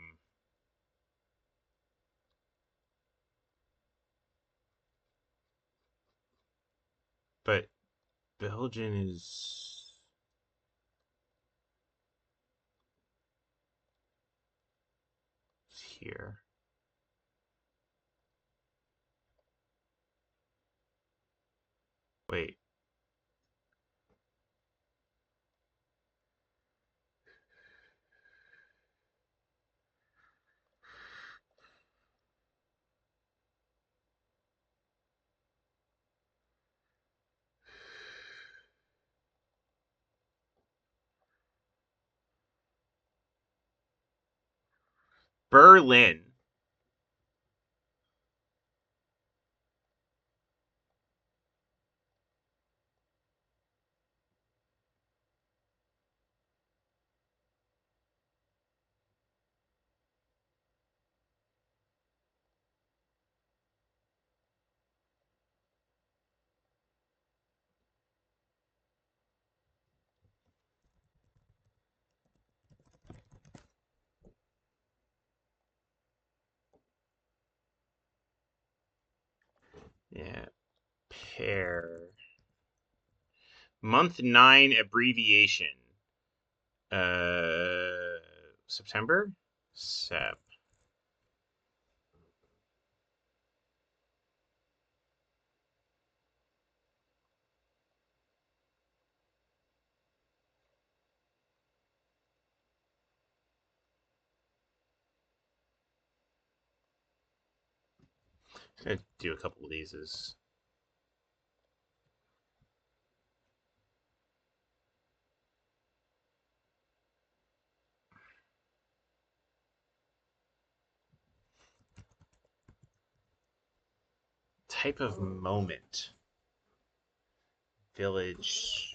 but Belgian is here. Wait. Berlin. Yeah. Pair. Month 9 abbreviation. September? Sep. I'm gonna do a couple of these as type of moment. Village.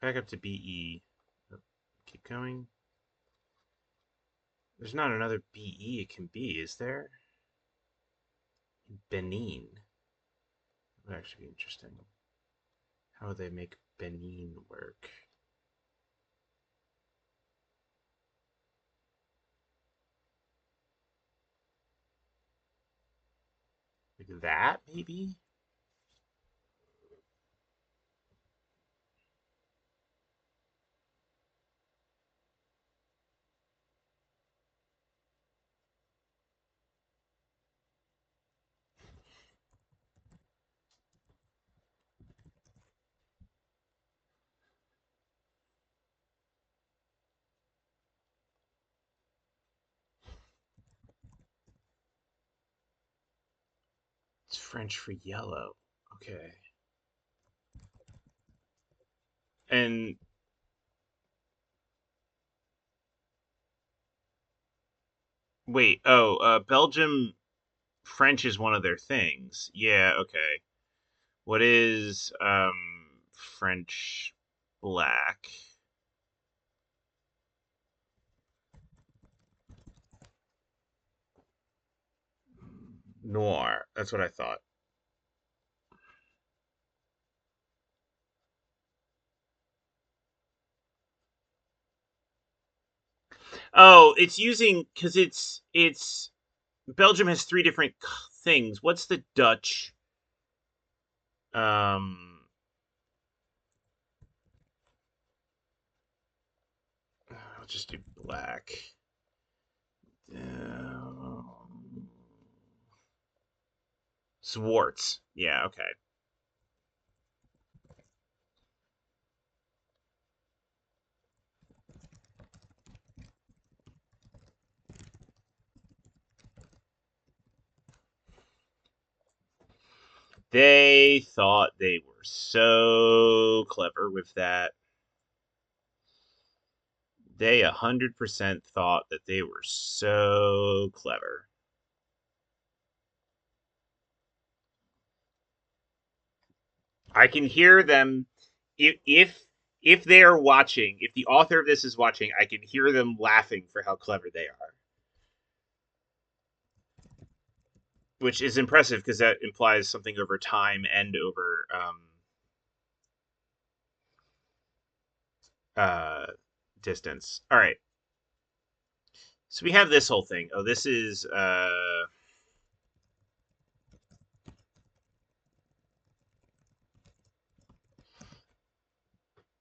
Back up to BE. Keep going. There's not another BE it can be, is there? Benin. That would actually be interesting. How would they make Benin work? Like that, maybe? It's French for yellow. Okay. And wait, Belgium French is one of their things. Yeah, okay. What is French black? Noir. That's what I thought. Oh, it's using because it's Belgium has three different things. What's the Dutch? I'll just do black. Swartz. Yeah, okay. They thought they were so clever with that. They 100% thought that they were so clever. I can hear them. If they are watching, if the author of this is watching, I can hear them laughing for how clever they are, which is impressive because that implies something over time and over uh, distance. All right, so we have this whole thing. Oh, this is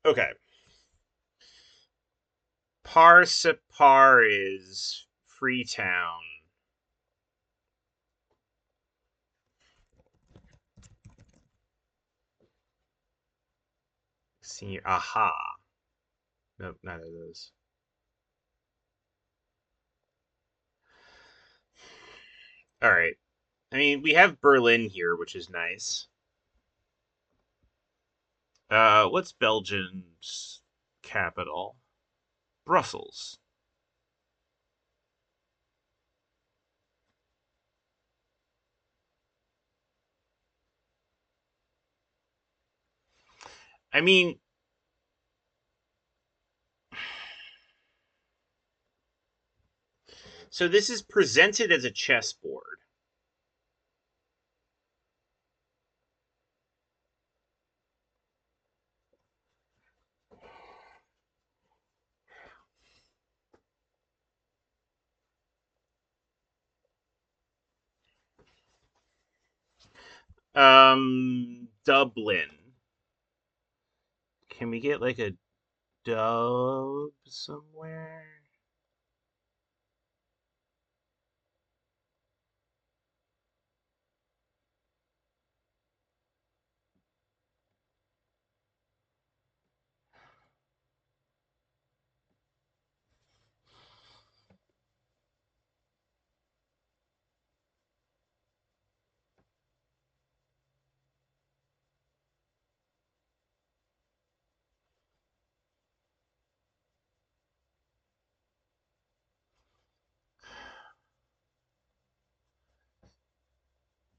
okay. Parsepar is Freetown. Senior. Aha. Nope, none of those. All right. I mean, we have Berlin here, which is nice. What's Belgium's capital? Brussels. I mean, so this is presented as a chessboard. Dublin. Can we get like a dub somewhere?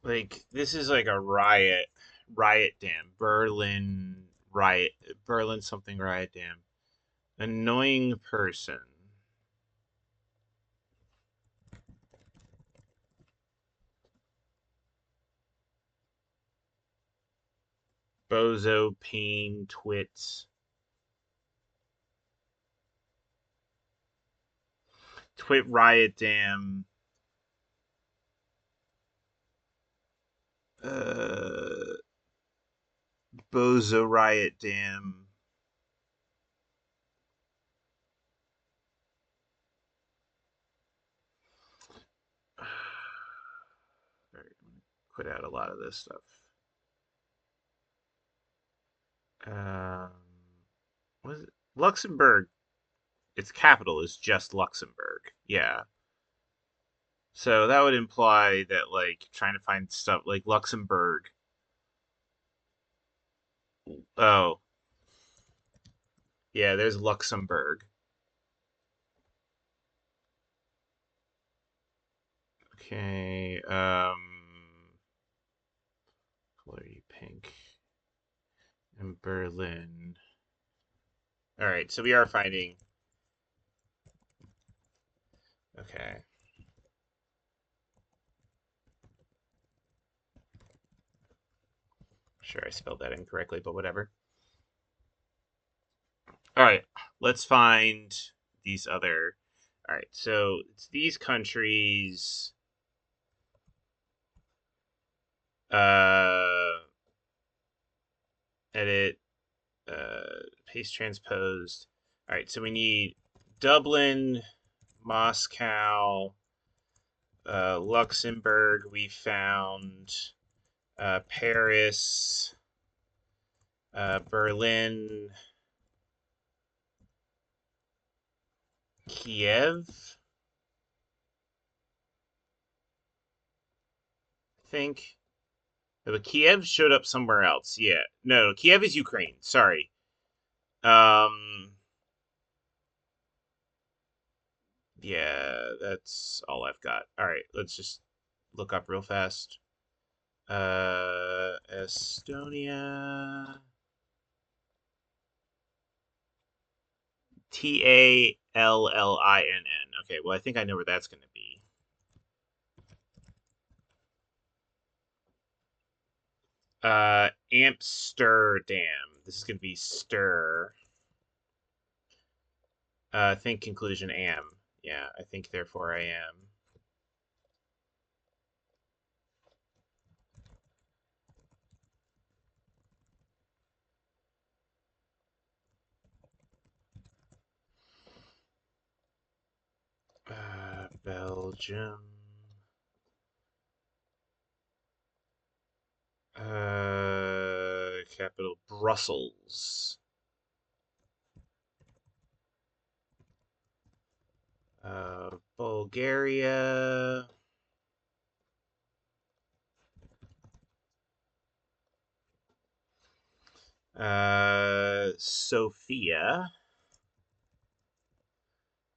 Like this is like a riot dam. Berlin something riot dam. Annoying person. Bozo pain twits. Twit riot dam. Uh Bozo riot dam. Alright, I'm gonna quit out a lot of this stuff. Um what is it? Luxembourg. Its capital is just Luxembourg. Yeah. So that would imply that like trying to find stuff like Luxembourg. Oh, yeah, there's Luxembourg. Okay, Glory Pink and Berlin. All right, so we are finding. Okay. Sure, I spelled that incorrectly, but whatever. All right, let's find these other. All right, so it's these countries. Uh, edit. Paste transposed. All right, so we need Dublin, Moscow, Luxembourg. We found Paris, Berlin, Kiev. I think. No, but Kiev showed up somewhere else. Yeah, no, Kiev is Ukraine. Sorry. Um, yeah, that's all I've got. All right, let's just look up real fast. Estonia. Tallinn. Okay, well, I think I know where that's going to be. Amsterdam. This is going to be stir. Think conclusion am. Yeah, I think therefore I am. Belgium. Capital Brussels. Bulgaria. Sofia.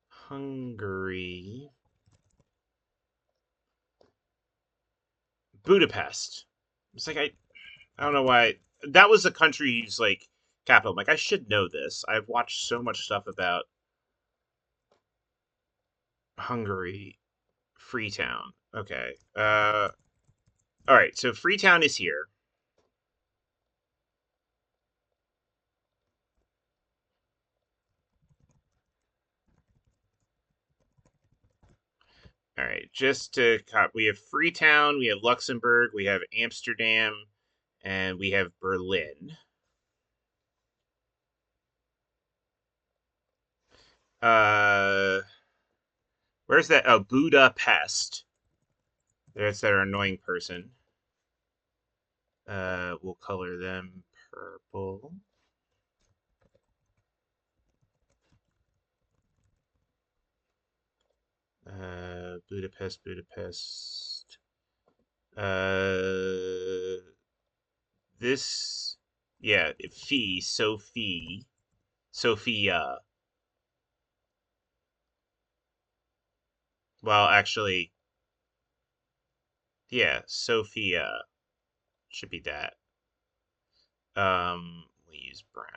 Hungary. Budapest. It's like I don't know why that was a country's like capital. I'm like I should know this. I've watched so much stuff about Hungary. Freetown. Okay. All right. So Freetown is here. All right. Just to we have Freetown, we have Luxembourg, we have Amsterdam, and we have Berlin. Uh, where's that? Oh, Budapest. There's that annoying person. We'll color them purple. Budapest. This, yeah, Sophia. Well, actually, yeah, Sophia should be that. We use brown.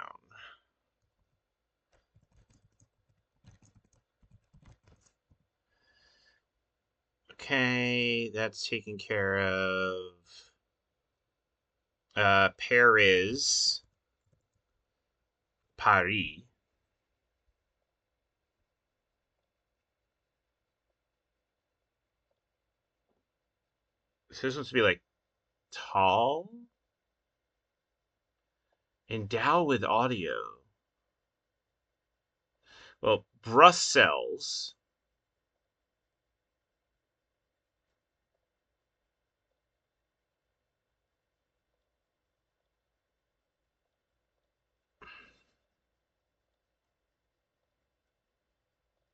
Okay, that's taken care of. Paris. Paris. So this wants to be like tall. Endow with audio. Well, Brussels.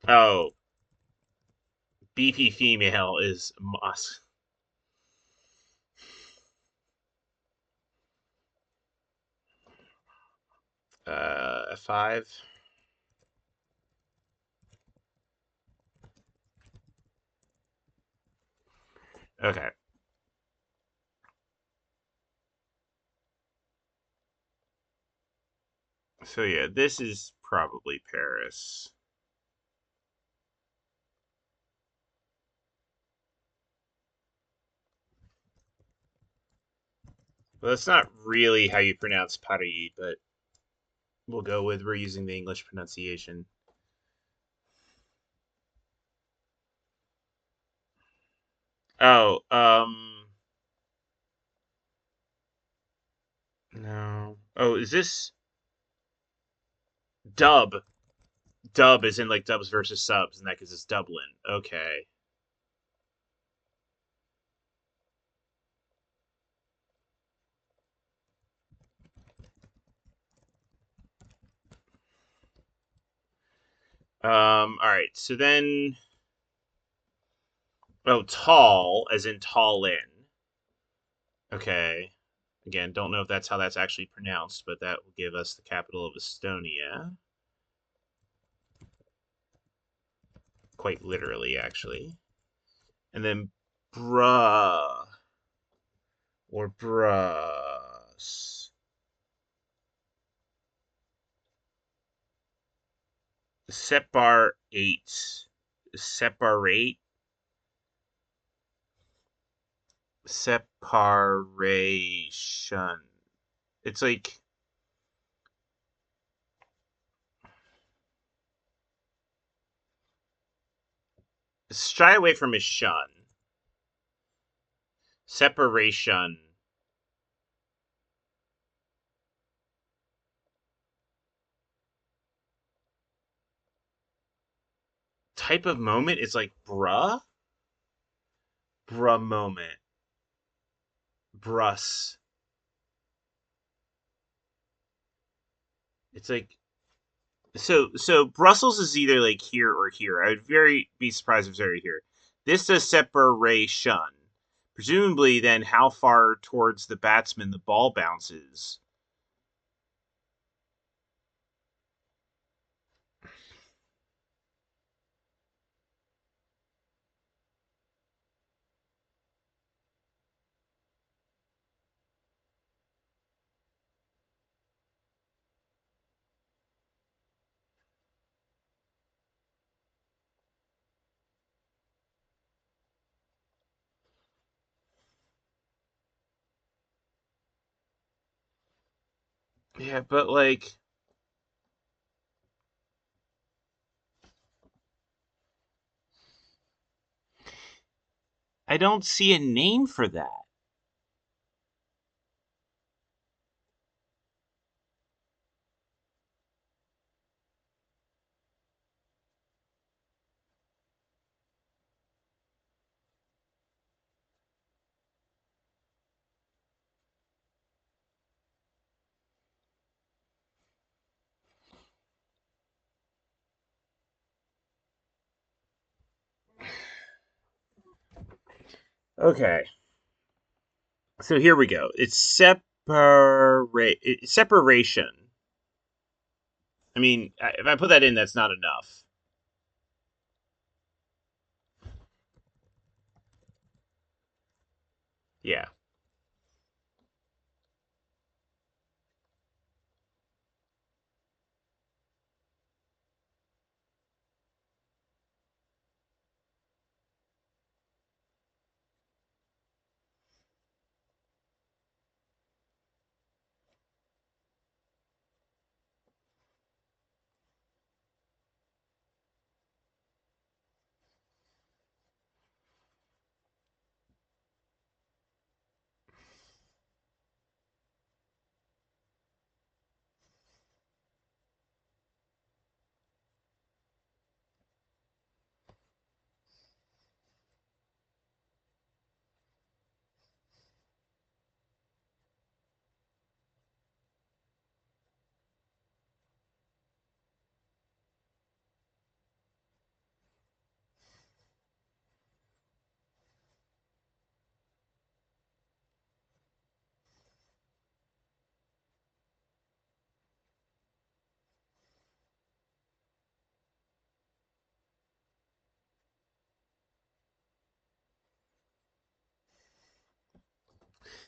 Oh, beefy female is Musk. F5. Okay. So yeah, this is probably Paris. Well, that's not really how you pronounce Paris, but we'll go with we're using the English pronunciation. Oh, no. Oh, is this dub? Dub is in like dubs versus subs, and that gives us Dublin. Okay. All right. So then, oh, tall, as in Tallinn. Okay. Again, don't know if that's how that's actually pronounced, but that will give us the capital of Estonia. Quite literally, actually. And then, bruh. or brus. Separate. Separate. Separation. It's like, shy away from his shun. Separation. Type of moment is like bruh. Bruh moment. Brus. It's like, so Brussels is either like here or here. I would very be surprised if it's already here. This does separation. Presumably, then how far towards the batsman the ball bounces. Yeah, but like, I don't see a name for that. Okay, so here we go. It's separation. I mean, if I put that in, that's not enough. Yeah.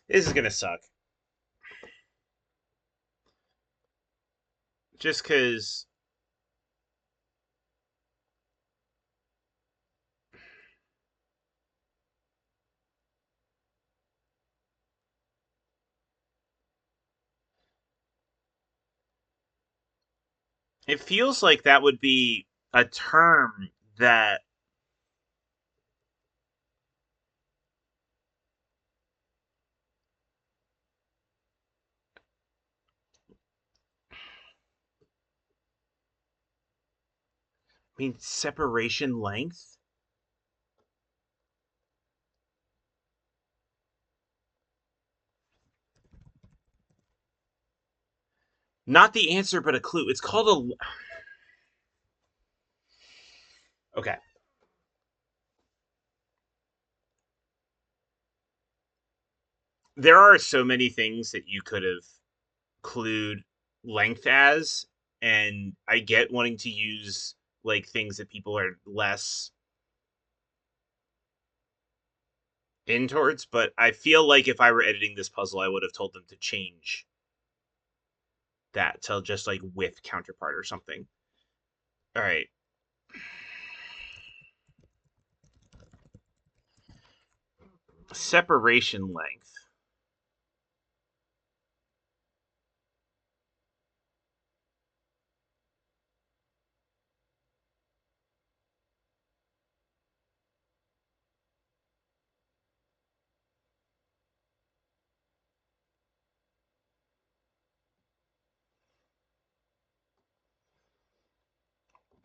This is gonna suck. Just because it feels like that would be a term that, I mean, separation length. Not the answer, but a clue. It's called a. Okay. There are so many things that you could have clued length as, and I get wanting to use like things that people are less in towards, but I feel like if I were editing this puzzle, I would have told them to change that to just like with counterpart or something. All right. Separation length.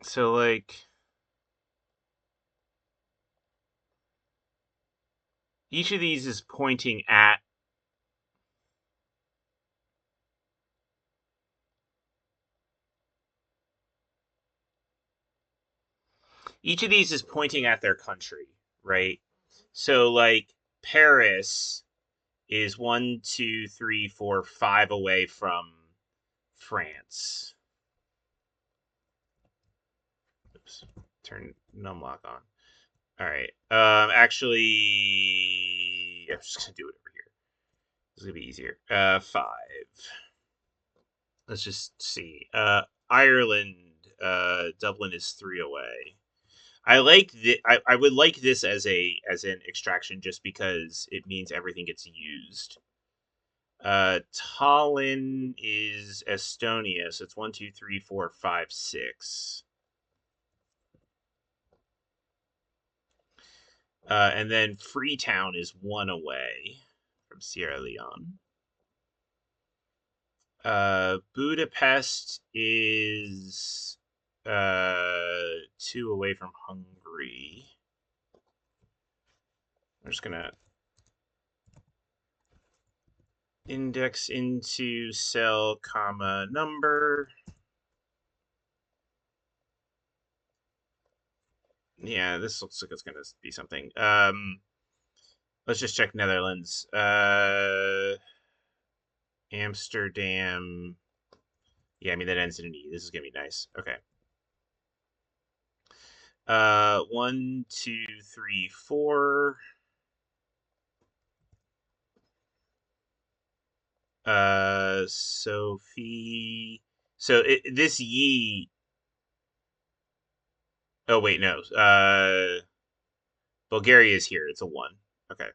So like each of these is pointing at their country, right? So like Paris is 1, 2, 3, 4, 5 away from France. Oops. Turn numlock on. All right. Actually, I'm just gonna do it over here. This is gonna be easier. 5. Let's just see. Ireland. Dublin is 3 away. I like I would like this as an extraction just because it means everything gets used. Tallinn is Estonia, so it's 1, 2, 3, 4, 5, 6. And then Freetown is 1 away from Sierra Leone. Budapest is 2 away from Hungary. I'm just gonna index into cell, comma, number. Yeah, this looks like it's gonna be something. Let's just check Netherlands. Amsterdam. Yeah, I mean that ends in an E. This is gonna be nice. Okay. 1, 2, 3, 4. Sophie. So this Yi. Oh wait, no. Bulgaria is here. It's a 1. Okay.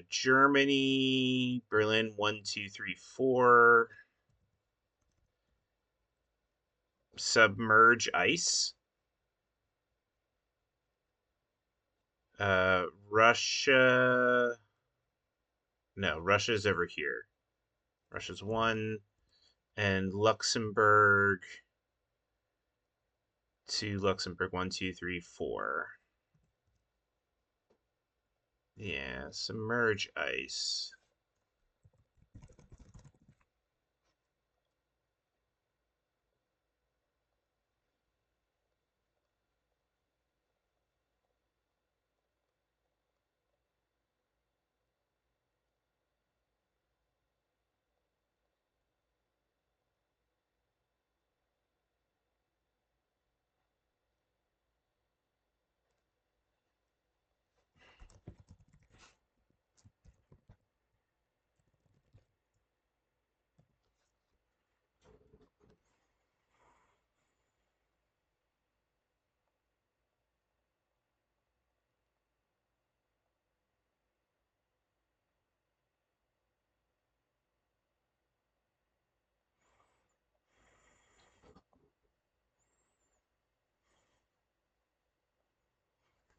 Germany, Berlin, 1, 2, 3, 4. Submerge ice. Russia. No, Russia's over here. Russia's 1. And Luxembourg to Luxembourg, 1, 2, 3, 4. Yeah, submerge ice.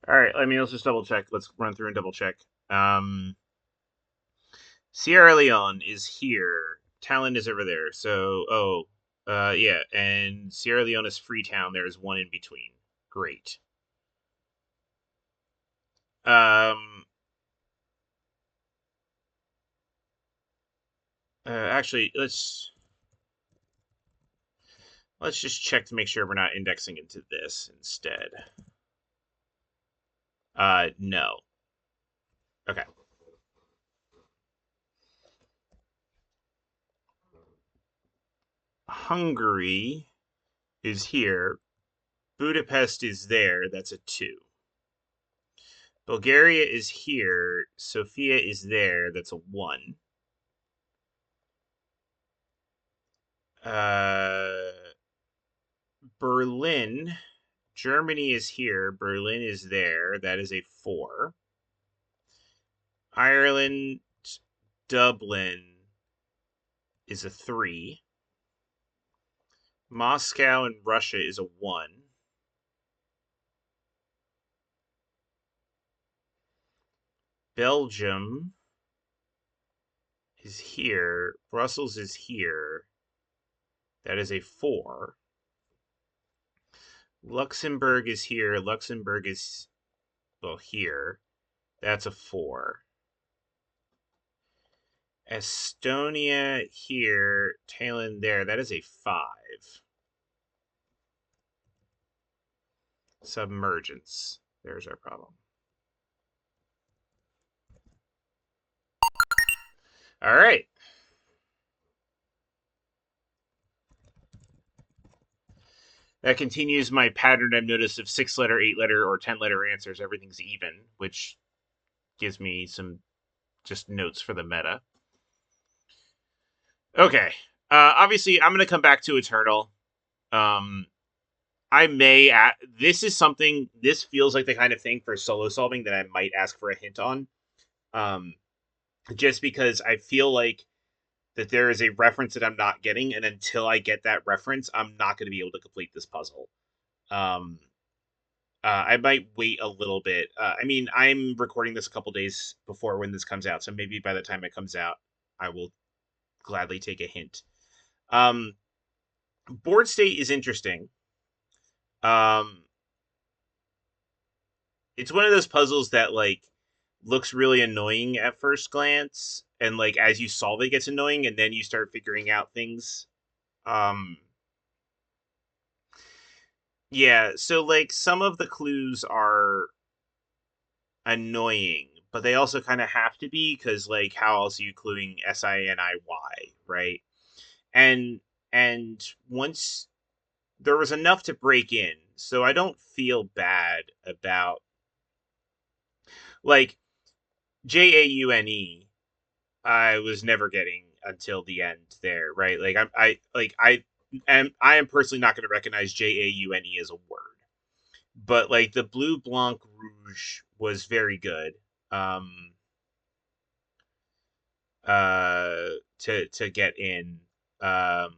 All right, let's just double check. Let's run through and double check. Sierra Leone is here. Talon is over there. So, yeah, and Sierra Leone is Freetown. There is 1 in between. Great. Actually, let's just check to make sure we're not indexing into this instead. No. Okay. Hungary is here. Budapest is there. That's a 2. Bulgaria is here. Sofia is there. That's a 1. Berlin, Germany is here. Berlin is there. That is a 4. Ireland, Dublin is a 3. Moscow and Russia is a 1. Belgium is here. Brussels is here. That is a 4. Luxembourg is here. Luxembourg is, well, here. That's a 4. Estonia here. Tallinn there. That is a 5. Submergence. There's our problem. All right. That continues my pattern I've noticed of 6-letter, 8-letter, or 10-letter answers. Everything's even, which gives me some just notes for the meta. Okay. Obviously, I'm going to come back to Eternal. I may... this is something... This feels like the kind of thing for solo solving that I might ask for a hint on. Just because I feel like that there is a reference that I'm not getting, and until I get that reference, I'm not going to be able to complete this puzzle. I might wait a little bit. I mean, I'm recording this a couple days before when this comes out, so maybe by the time it comes out, I will gladly take a hint. Board state is interesting. It's one of those puzzles that like looks really annoying at first glance, and like as you solve it gets annoying, and then you start figuring out things. Yeah, so like some of the clues are annoying, but they also kind of have to be because like how else are you cluing SINIY, right? And and once there was enough to break in, so I don't feel bad about like JAUNE. I was never getting until the end there, right? Like I am personally not going to recognize JAUNE as a word. But like the Bleu Blanc Rouge was very good. To get in. The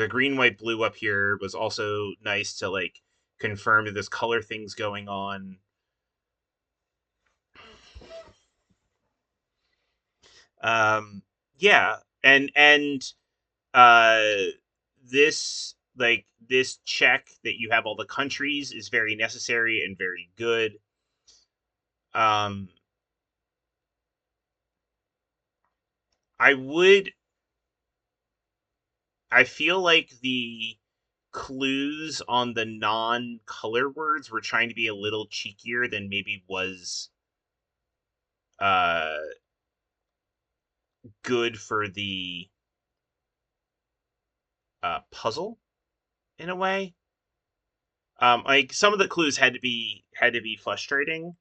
green white blue up here was also nice to like confirm that there's color things going on. Yeah, and uh this like this check that you have all the countries is very necessary and very good. um I would I feel like the clues on the non-color words were trying to be a little cheekier than maybe was uh good for the puzzle in a way. Like some of the clues had to be frustrating.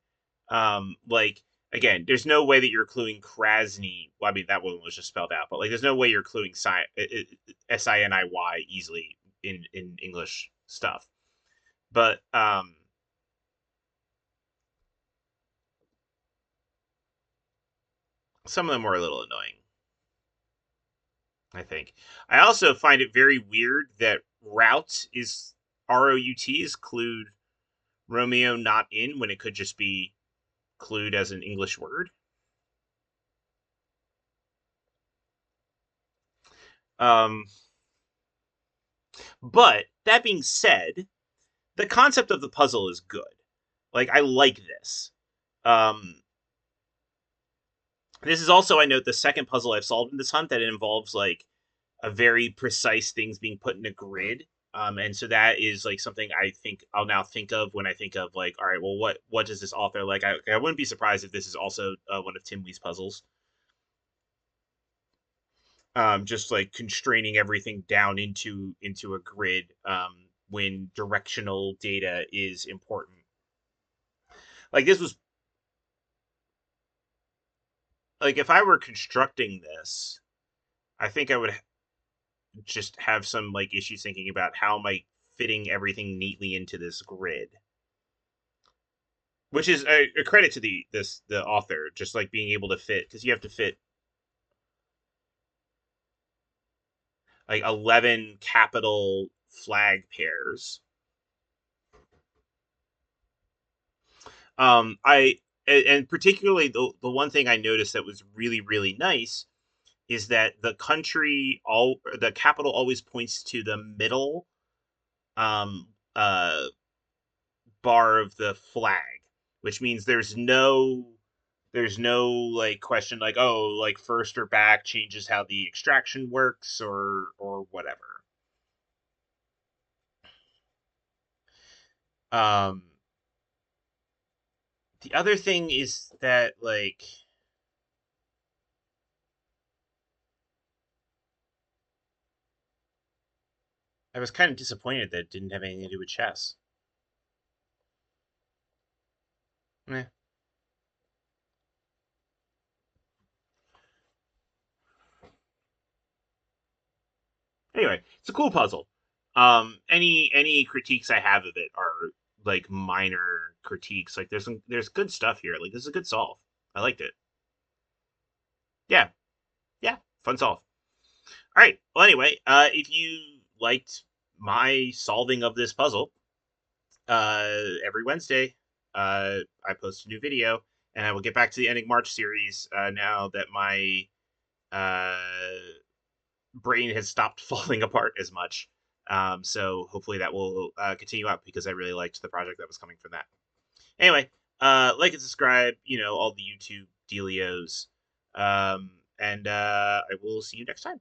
Like again, there's no way that you're cluing Krasny. Well, I mean that one was just spelled out, but like there's no way you're cluing SINIY easily in English stuff. But some of them were a little annoying, I think. I also find it very weird that route is ROUT is clued Romeo not in when it could just be clued as an English word. But that being said, the concept of the puzzle is good. Like I like this. This is also, I note, the second puzzle I've solved in this hunt that involves like a very precise things being put in a grid. And so that is like something I think I'll now think of when I think of like, all right, well, what does this author like? I wouldn't be surprised if this is also one of Tim Lee's puzzles. Just like constraining everything down into a grid. when directional data is important. Like this was like if I were constructing this, I think I would just have some like issues thinking about how am I fitting everything neatly into this grid, which is a credit to the author, just like being able to fit, because you have to fit like 11 capital flag pairs. I and particularly the one thing I noticed that was really nice is that the capital always points to the middle um bar of the flag, which means there's no like question like, oh, like first or back changes how the extraction works or whatever. Um the other thing is that like I was kind of disappointed that it didn't have anything to do with chess. Eh. Anyway, it's a cool puzzle. Any critiques I have of it are like minor critiques. Like there's good stuff here. Like this is a good solve. I liked it. Yeah, yeah, fun solve. All right. Well, anyway, if you liked my solving of this puzzle, every Wednesday, I post a new video, and I will get back to the Ending March series now that my uh, brain has stopped falling apart as much. So hopefully that will continue up because I really liked the project that was coming from that. Anyway, like and subscribe, all the YouTube dealios. And I will see you next time.